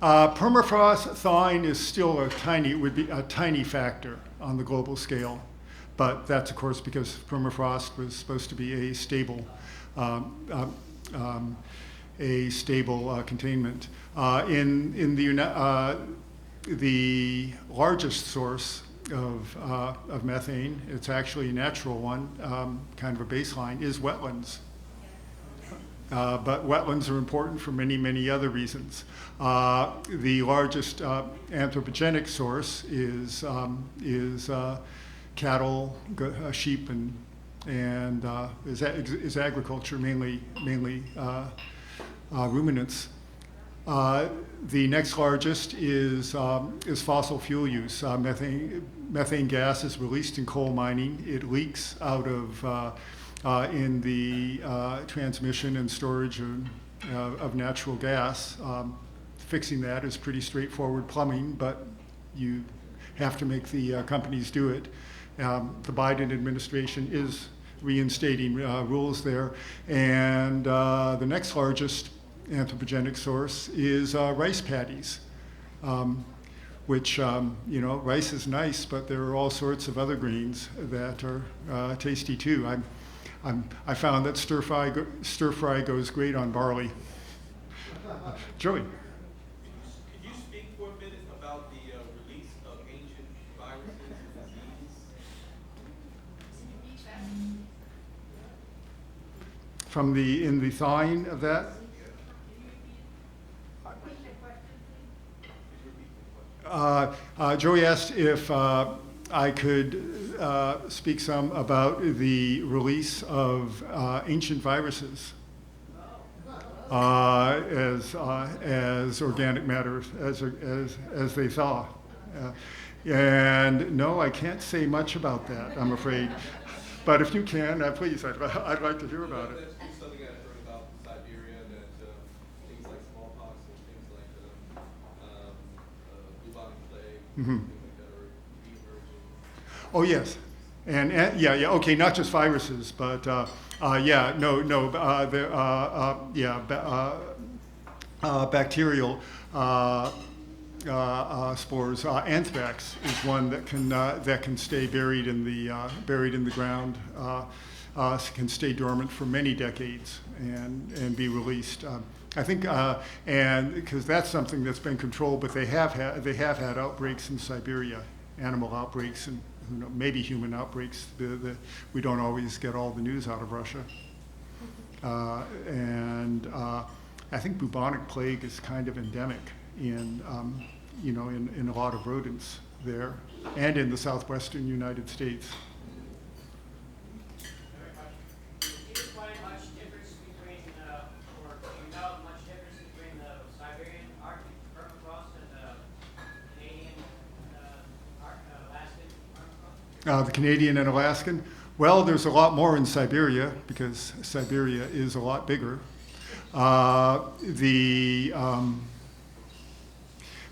Permafrost thawing is still would be a tiny factor on the global scale, but that's of course because permafrost was supposed to be um, um, a stable containment. The largest source of methane, it's actually a natural one, kind of a baseline, is wetlands. But wetlands are important for many, many other reasons. The largest anthropogenic source is cattle, sheep, and is agriculture, mainly ruminants. The next largest is fossil fuel use. Methane gas is released in coal mining. It leaks out of in the transmission and storage of natural gas. Fixing that is pretty straightforward plumbing, but you have to make the companies do it. The Biden administration is reinstating rules there. And the next largest anthropogenic source is rice paddies, which, rice is nice, but there are all sorts of other grains that are tasty too. I found that stir fry goes great on barley. Joey. Could you speak for a minute about the release of ancient viruses and diseases? In the thawing of that? Joey asked if I could speak some about the release of ancient viruses as organic matter, as they thaw. And no, I can't say much about that, I'm afraid. But if you can, please, I'd like to hear about it. That's something I've heard about in Siberia, that things like smallpox and things like bubonic plague, Mhm. things like that are re-emerging. Oh, yes. And yeah, okay, not just viruses, but bacterial spores. Anthrax is one that can stay buried in the ground, can stay dormant for many decades and be released. I think, and because that's something that's been controlled, but they have had outbreaks in Siberia, animal outbreaks, and maybe human outbreaks. We don't always get all the news out of Russia. And I think bubonic plague is kind of endemic in a lot of rodents there, and in the southwestern United States. Do you find much difference between, or do you know much difference between the Siberian Arctic permafrost and the Canadian Alaskan permafrost? The Canadian and Alaskan. Well, there's a lot more in Siberia because Siberia is a lot bigger.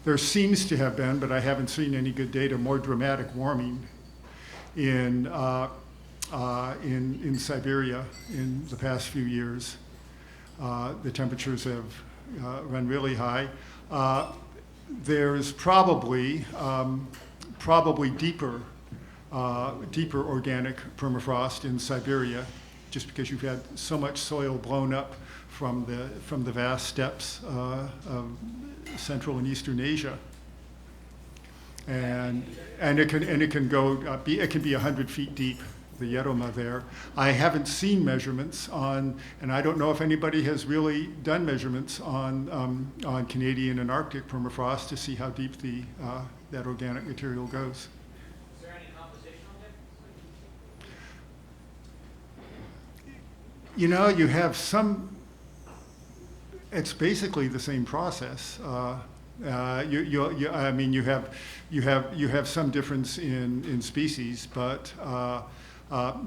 There seems to have been, but I haven't seen any good data, more dramatic warming in Siberia in the past few years. The temperatures have run really high. There's probably deeper organic permafrost in Siberia, just because you've had so much soil blown up from the vast steppes of Central and Eastern Asia, and it can be 100 feet deep. The Yeroma there. I haven't seen measurements on, and I don't know if anybody has really done measurements on Canadian and Arctic permafrost to see how deep that organic material goes. Is there any compositional difference? You have some. It's basically the same process. You have some difference in species, but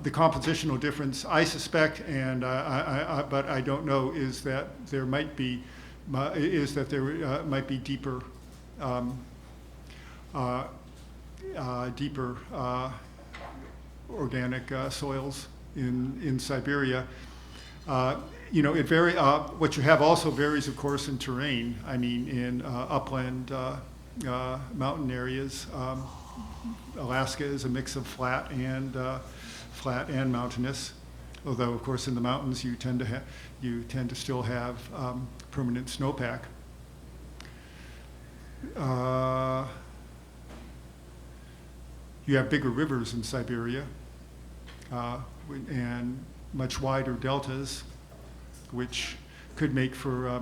the compositional difference, I suspect, but I don't know, is that there might be deeper organic soils in Siberia. what you have also varies, of course, in terrain. I mean, in upland mountain areas, Alaska is a mix of flat and mountainous. Although, of course, in the mountains you tend to still have permanent snowpack. You have bigger rivers in Siberia, and much wider deltas, which could make for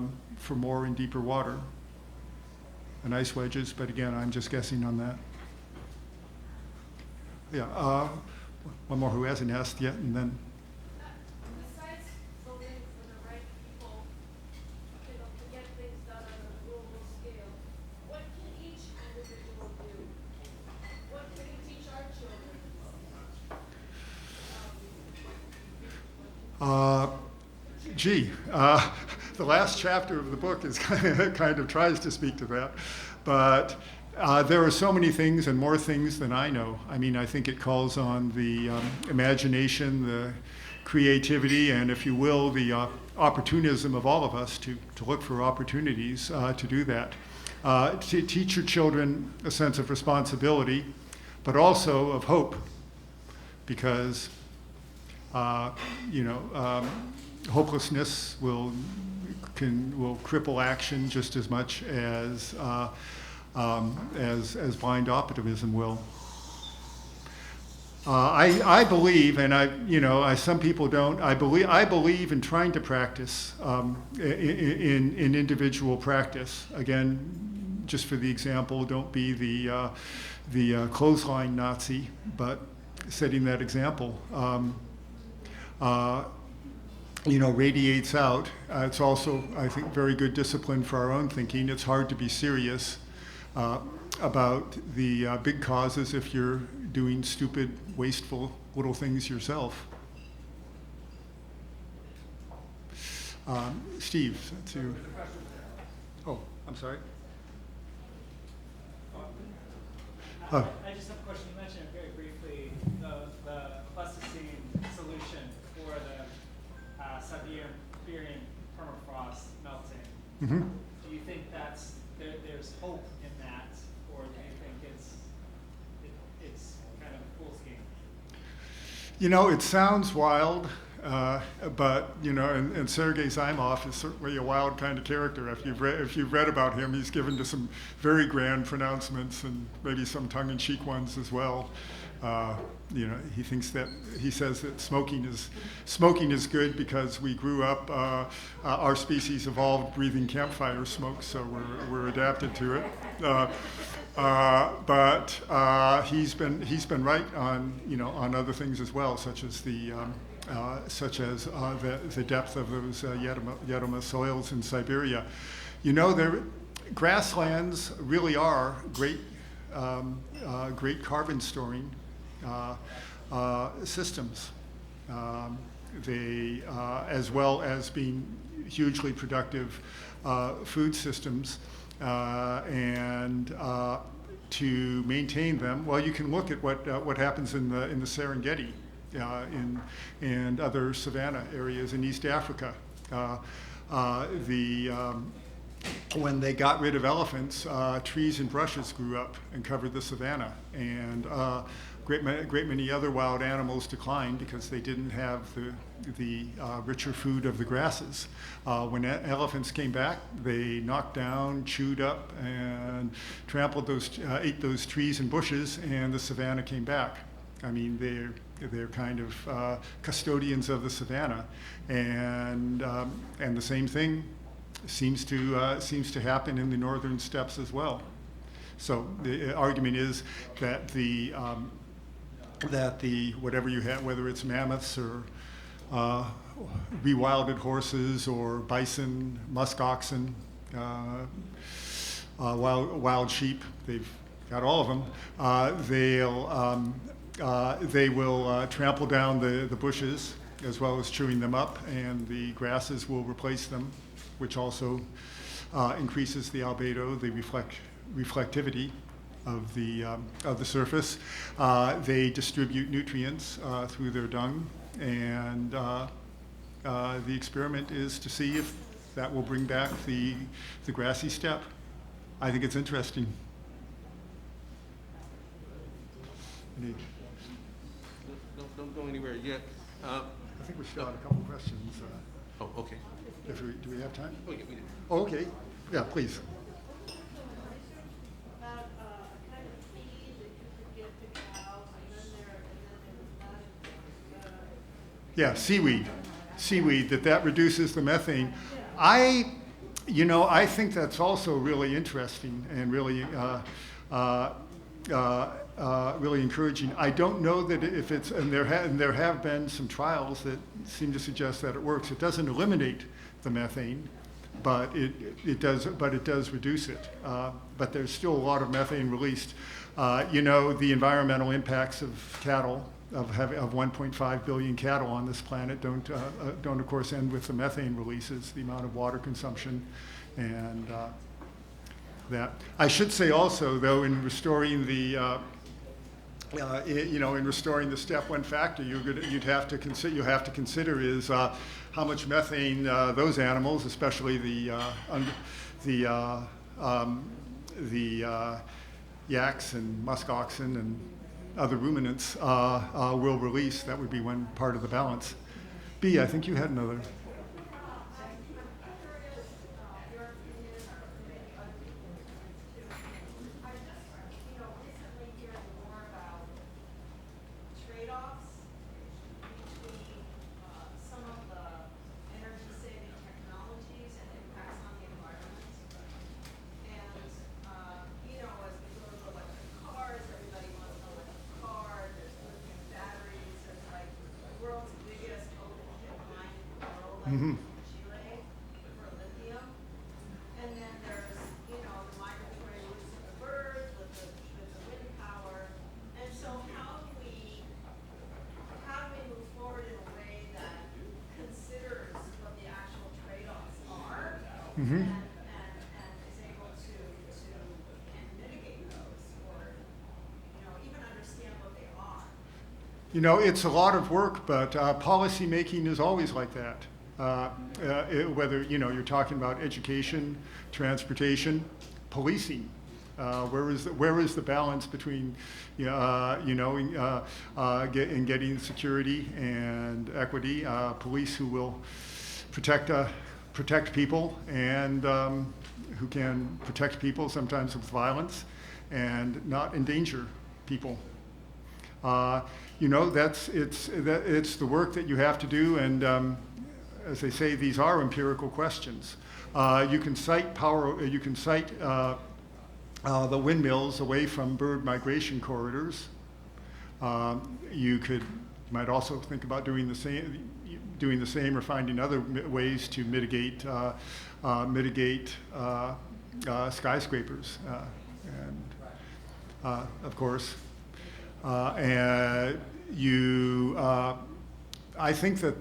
more and deeper water and ice wedges. But again, I'm just guessing on that. Yeah. One more who hasn't asked yet, and then. Besides voting for the right people, to get things done on a global scale, what can each individual do? What can we teach our children? The last chapter of the book is kind of tries to speak to that, but there are so many things and more things than I know. I mean, I think it calls on the imagination, the creativity, and if you will, the opportunism of all of us to look for opportunities to do that. To teach your children a sense of responsibility, but also of hope, because hopelessness will cripple action just as much as blind optimism will. I believe, and some people don't. I believe in trying to practice in individual practice. Again, just for the example, don't be the clothesline Nazi, but setting that example. Radiates out. It's also, I think, very good discipline for our own thinking. It's hard to be serious about the big causes if you're doing stupid, wasteful little things yourself. Steve, oh, I'm sorry. I just have a question. You mentioned it very briefly, the Pleistocene solution for the Siberian permafrost melting. Mm-hmm. Do you think there's hope in that, or do you think it's kind of a fool's game? It sounds wild, but and Sergei Zaimov is certainly a wild kind of character. If you've read about him, he's given to some very grand pronouncements and maybe some tongue-in-cheek ones as well. He says that smoking is good because we grew up, our species evolved breathing campfire smoke, so we're adapted to it. But he's been right on other things as well, such as the depth of those Yedema soils in Siberia. Grasslands really are great carbon storing systems. They, as well as being hugely productive food systems, and to maintain them, well, you can look at what happens in the Serengeti, and other savanna areas in East Africa. When they got rid of elephants, trees and brushes grew up and covered the savanna, and great many other wild animals declined because they didn't have the richer food of the grasses. When elephants came back, they knocked down, chewed up, and ate those trees and bushes, and the savanna came back. I mean, they're kind of custodians of the savanna, and the same thing seems to happen in the northern steppes as well. So the argument is that the whatever you have, whether it's mammoths or rewilded horses or bison, musk oxen, wild sheep, they've got all of them. They will trample down the bushes as well as chewing them up, and the grasses will replace them, which also increases the albedo, the reflectivity of the surface. They distribute nutrients through their dung, and the experiment is to see if that will bring back the grassy steppe. I think it's interesting. Don't go anywhere yet. I think we still have a couple questions. Oh, okay. Do we have time? Oh, yeah, we did. Oh, okay. Yeah, please. About kind of feed that you could give to cows, and then there was Yeah, seaweed, that reduces the methane. I think that's also really interesting and really, really encouraging. I don't know that if it's, and there have been some trials that seem to suggest that it works. It doesn't eliminate the methane, but it does reduce it. But there's still a lot of methane released. The environmental impacts of cattle, of 1.5 billion cattle on this planet don't of course end with the methane releases, the amount of water consumption, and that. I should say also, though, in restoring the in restoring the step one factor, you have to consider is how much methane those animals, especially the yaks and musk oxen and other ruminants will release. That would be one part of the balance. B, I think you had another. Mm-hmm. Chile for lithium, and then there's, the migratory routes of the birds with the wind power, and so how do we move forward in a way that considers what the actual trade-offs are, Mm-hmm. and is able to mitigate those, or even understand what they are. It's a lot of work, but policy making is always like that. Whether you're talking about education, transportation, policing, where is the balance between in getting security and equity? Police who will protect people and who can protect people sometimes with violence and not endanger people. It's the work that you have to do, and as they say, these are empirical questions. You can cite the windmills away from bird migration corridors. You might also think about doing the same, or finding other ways to mitigate skyscrapers, and of course, and you. I think that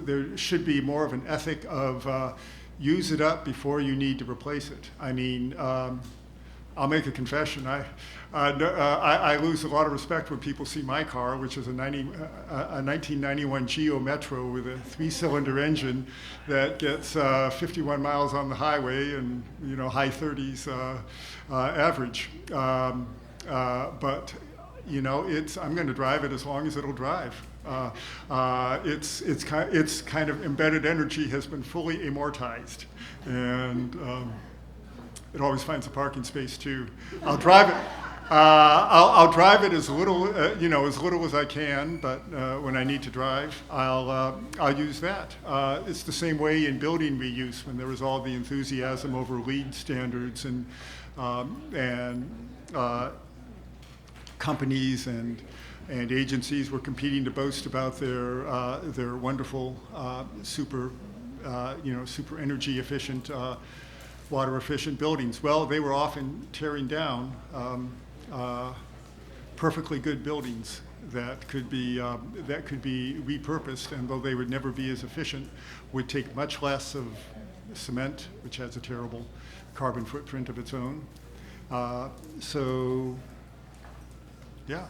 there should be more of an ethic of use it up before you need to replace it. I mean, I'll make a confession. I lose a lot of respect when people see my car, which is a 1991 Geo Metro with a 3-cylinder engine that gets 51 miles on the highway and high 30s average. But I'm going to drive it as long as it'll drive. Its kind of embedded energy has been fully amortized, and it always finds a parking space too. I'll drive it. I'll drive it as little as I can, but when I need to drive, I'll use that. It's the same way in building reuse, when there was all the enthusiasm over LEED standards and companies and agencies were competing to boast about their wonderful super energy efficient, water efficient buildings. Well, they were often tearing down perfectly good buildings that could be repurposed, and though they would never be as efficient, would take much less of cement, which has a terrible carbon footprint of its own. So, yeah.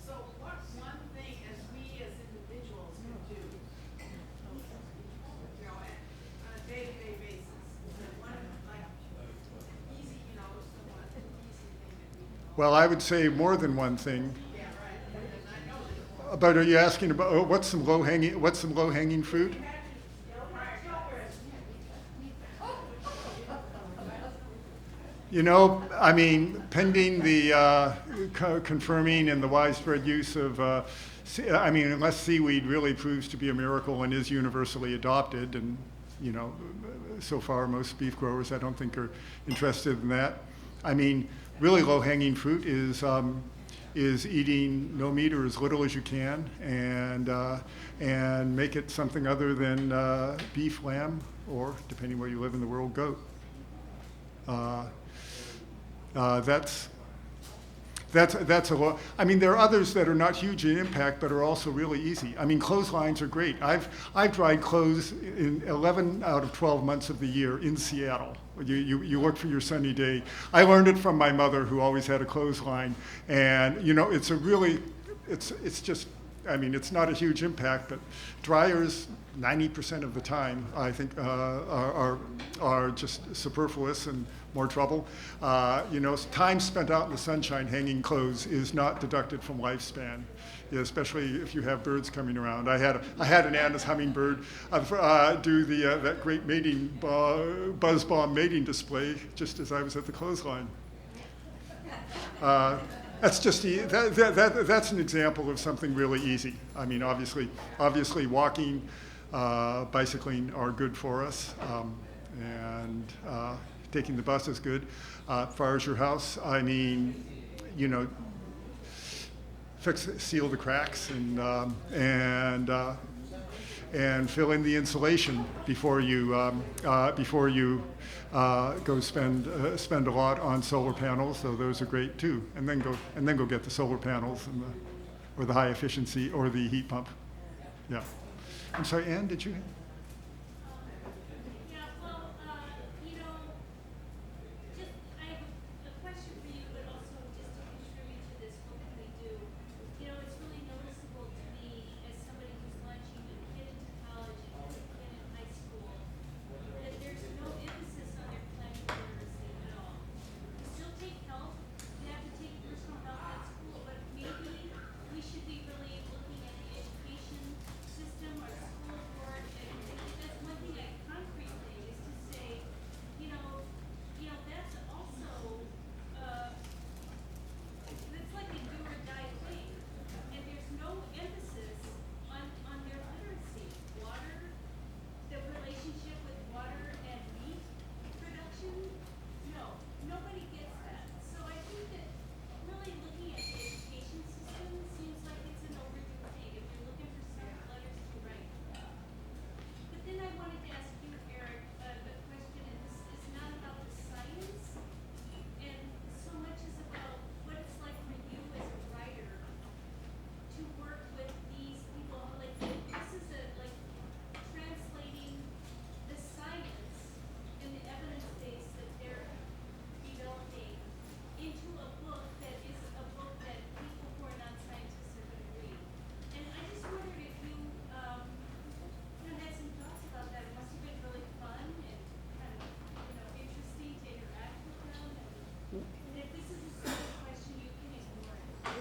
So what's one thing as we as individuals Well, I would say more than one thing. But are you asking about what's some low hanging fruit? You know, I mean, pending the confirming and the widespread use of, I mean, unless seaweed really proves to be a miracle and is universally adopted, and you know, so far most beef growers I don't think are interested in that. I mean, really low-hanging fruit is eating no meat or as little as you can, and make it something other than beef, lamb, or depending where you live in the world, goat. That's a lot. I mean, there are others that are not huge in impact, but are also really easy. I mean, clotheslines are great. I've dried clothes in 11 out of 12 months of the year in Seattle. You look for your sunny day. I learned it from my mother, who always had a clothesline, and you know, it's just. I mean, it's not a huge impact, but dryers 90% of the time, I think, are just superfluous and more trouble. You know, time spent out in the sunshine hanging clothes is not deducted from lifespan, especially if you have birds coming around. I had an Anna's hummingbird do that great mating buzz bomb mating display just as I was at the clothesline. That's just that's an example of something really easy. I mean, obviously walking, bicycling are good for us, and taking the bus is good. As far as your house, I mean, you know, seal the cracks and fill in the insulation before you go spend a lot on solar panels. So those are great too. And then go get the solar panels or the high efficiency or the heat pump. Yeah. I'm sorry, Ann, did you?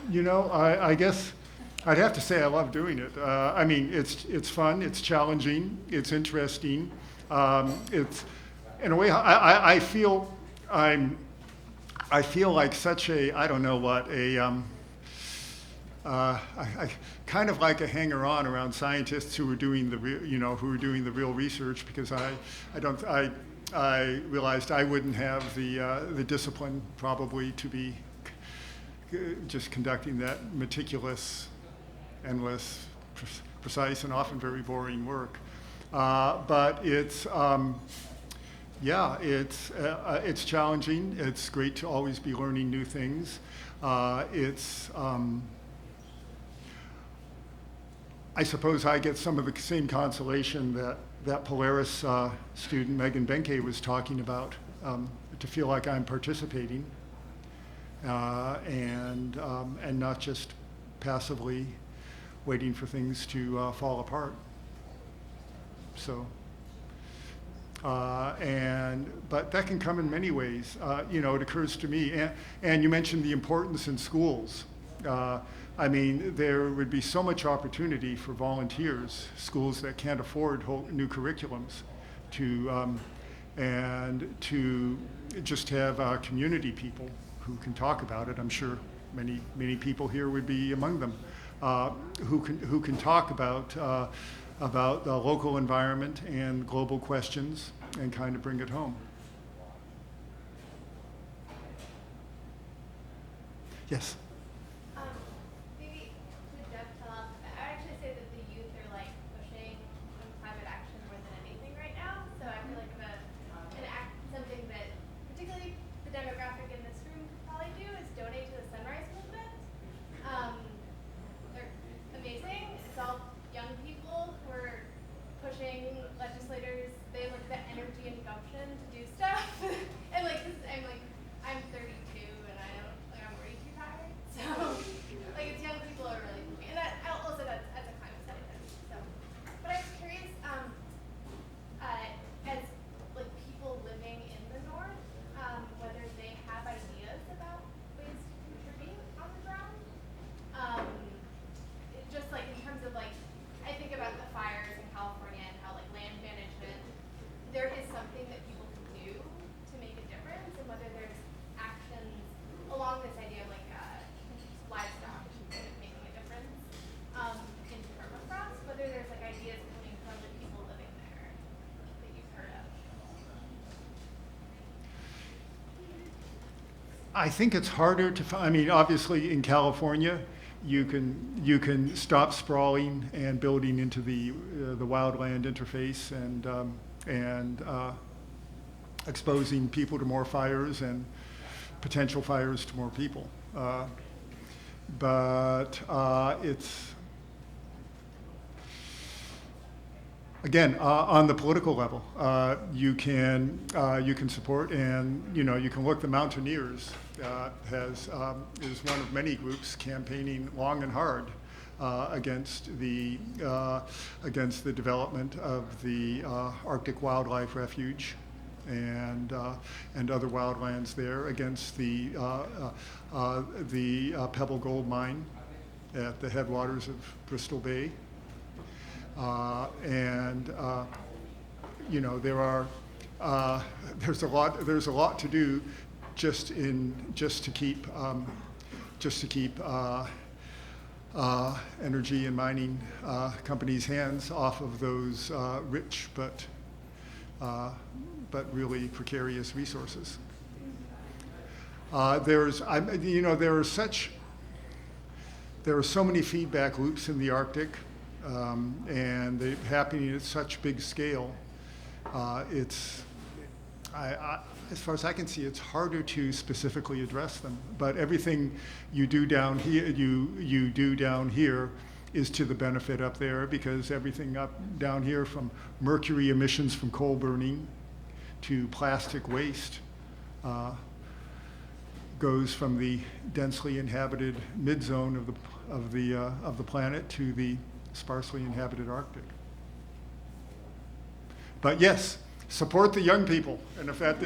You know, I guess I'd have to say I love doing it. I mean, it's fun, it's challenging, it's interesting. It's in a way I feel like such a, I don't know what, I kind of like a hanger-on around scientists who are doing the real research, because I realized I wouldn't have the discipline probably to be just conducting that meticulous, endless, precise, and often very boring work. But it's it's challenging. It's great to always be learning new things. I suppose I get some of the same consolation that Polaris student Megan Benke was talking about, to feel like I'm participating. And not just passively waiting for things to fall apart. So But that can come in many ways. It occurs to me, and you mentioned the importance in schools. I mean, there would be so much opportunity for volunteers, schools that can't afford new curriculums, and to just have community people who can talk about it. I'm sure many people here would be among them, who can talk about the local environment and global questions and kind of bring it home. Yes. Maybe to dovetail off of that, I would actually say that the youth are like pushing on climate action more than anything right now. So I feel like something that particularly the demographic in this room could probably do is donate to the Sunrise Movement. They're amazing. It's all young people who are pushing legislators. They look at energy and gumption to do stuff. And I'm 32 and I'm way too tired. So it's young people are really moving. And also that's a climate study. So, but I was curious, as people living in the north, whether they have ideas about ways to contribute on the ground. Just in terms of I think about the fires in California and how land management, there is something that people can do to make a difference, and whether there's actions along this idea of livestock making a difference in permafrost, whether there's ideas coming from the people living there that you've heard of. I think it's harder to find. I mean, obviously in California, you can stop sprawling and building into the wildland interface and exposing people to more fires and potential fires to more people. But it's again on the political level. You can support, and you can look. The Mountaineers is one of many groups campaigning long and hard against the development of the Arctic Wildlife Refuge and other wildlands there, against the Pebble Gold Mine at the headwaters of Bristol Bay. There's a lot to do just to keep energy and mining companies' hands off of those rich but really precarious resources. There are so many feedback loops in the Arctic, and they're happening at such big scale. As far as I can see, it's harder to specifically address them. But everything you do down here, is to the benefit up there, because everything down here, from mercury emissions from coal burning to plastic waste, goes from the densely inhabited mid-zone of the planet to the sparsely inhabited Arctic. But yes, support the young people, and if that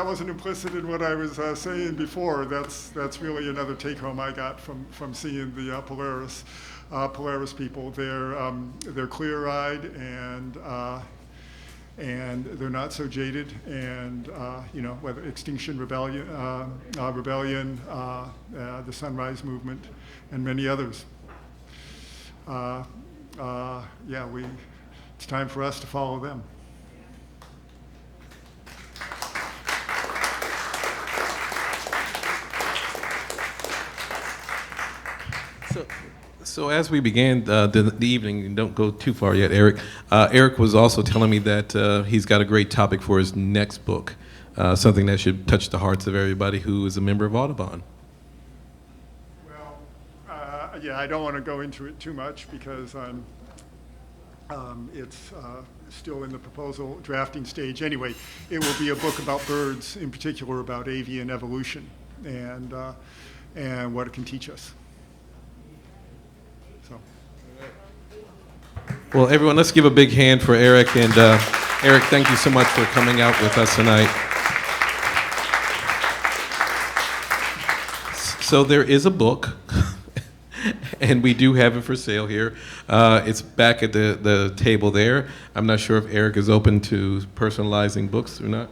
wasn't implicit in what I was saying before, that's really another take-home I got from seeing the Polaris people. They're clear-eyed and they're not so jaded, and whether Extinction Rebellion, the Sunrise Movement, and many others. It's time for us to follow them. So as we began the evening, don't go too far yet, Eric. Eric was also telling me that he's got a great topic for his next book, something that should touch the hearts of everybody who is a member of Audubon. I don't want to go into it too much because it's still in the proposal drafting stage. Anyway, it will be a book about birds, in particular about avian evolution and what it can teach us. So. Well, everyone, let's give a big hand for Eric and. Eric, thank you so much for coming out with us tonight. So there is a book, and we do have it for sale here. It's back at the table there. I'm not sure if Eric is open to personalizing books or not.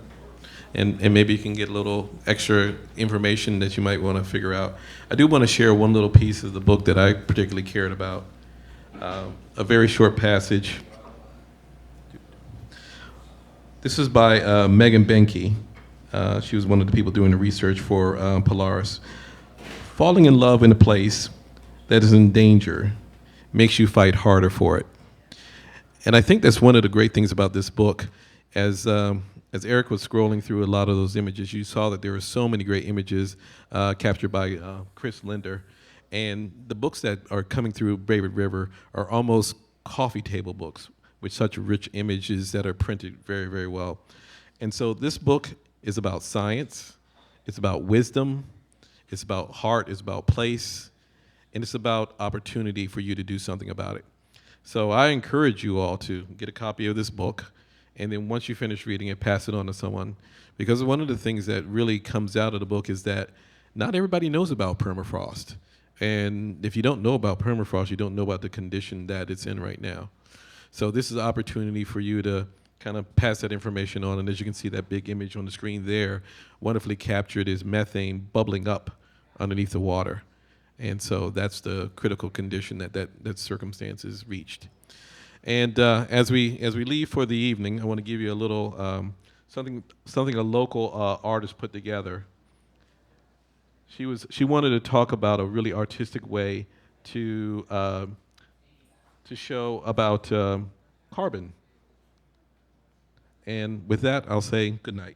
And maybe you can get a little extra information that you might want to figure out. I do want to share one little piece of the book that I particularly cared about. A very short passage. This is by Megan Benke. She was one of the people doing the research for Polaris. Falling in love in a place that is in danger makes you fight harder for it. And I think that's one of the great things about this book. As Eric was scrolling through a lot of those images, you saw that there were so many great images captured by Chris Linder. And the books that are coming through Braided River are almost coffee table books with such rich images that are printed very, very well. And so this book is about science, it's about wisdom, it's about heart, it's about place, and it's about opportunity for you to do something about it. So I encourage you all to get a copy of this book, and then once you finish reading it, pass it on to someone. Because one of the things that really comes out of the book is that not everybody knows about permafrost. And if you don't know about permafrost, you don't know about the condition that it's in right now. So this is an opportunity for you to kind of pass that information on. And as you can see, that big image on the screen there, wonderfully captured, is methane bubbling up underneath the water. And so that's the critical condition that circumstance is reached. And as we leave for the evening, I want to give you a little something a local artist put together. She wanted to talk about a really artistic way to show about carbon. And with that, I'll say good night.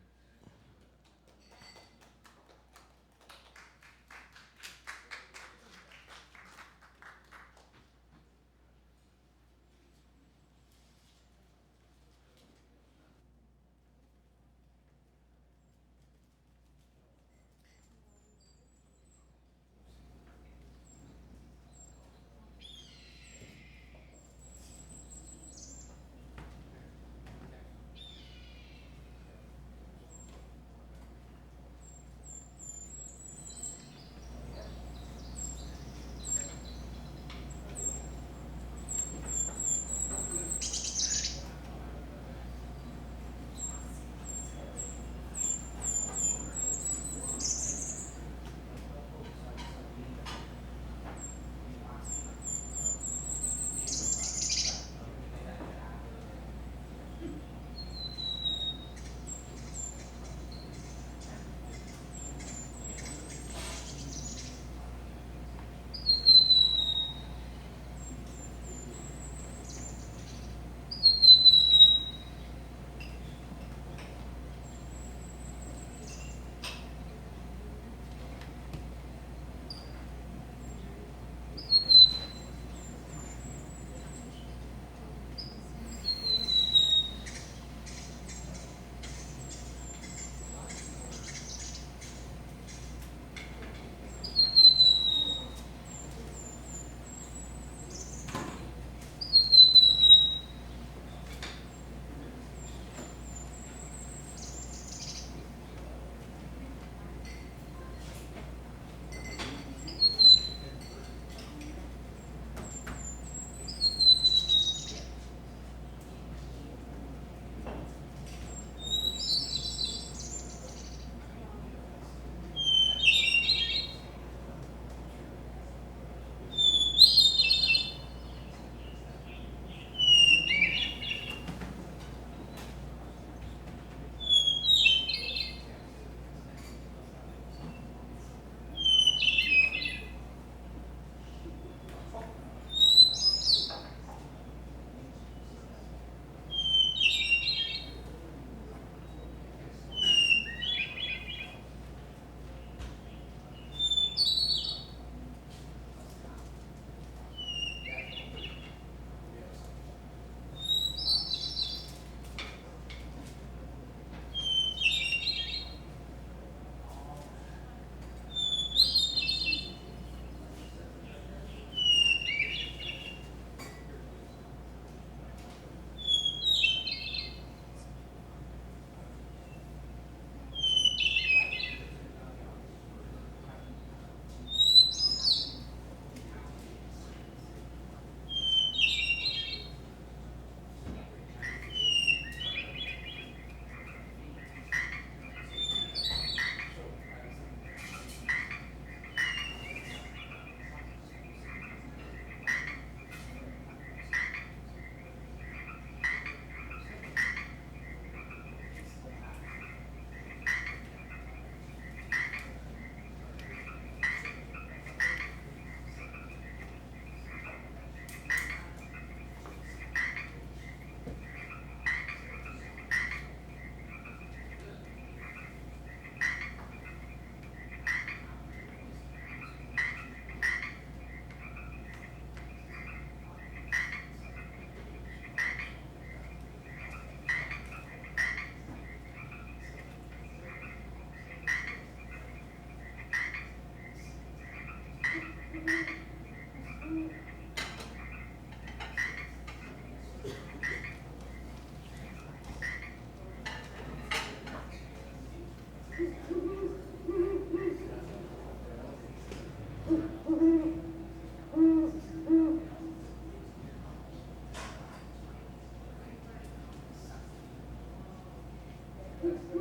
That's the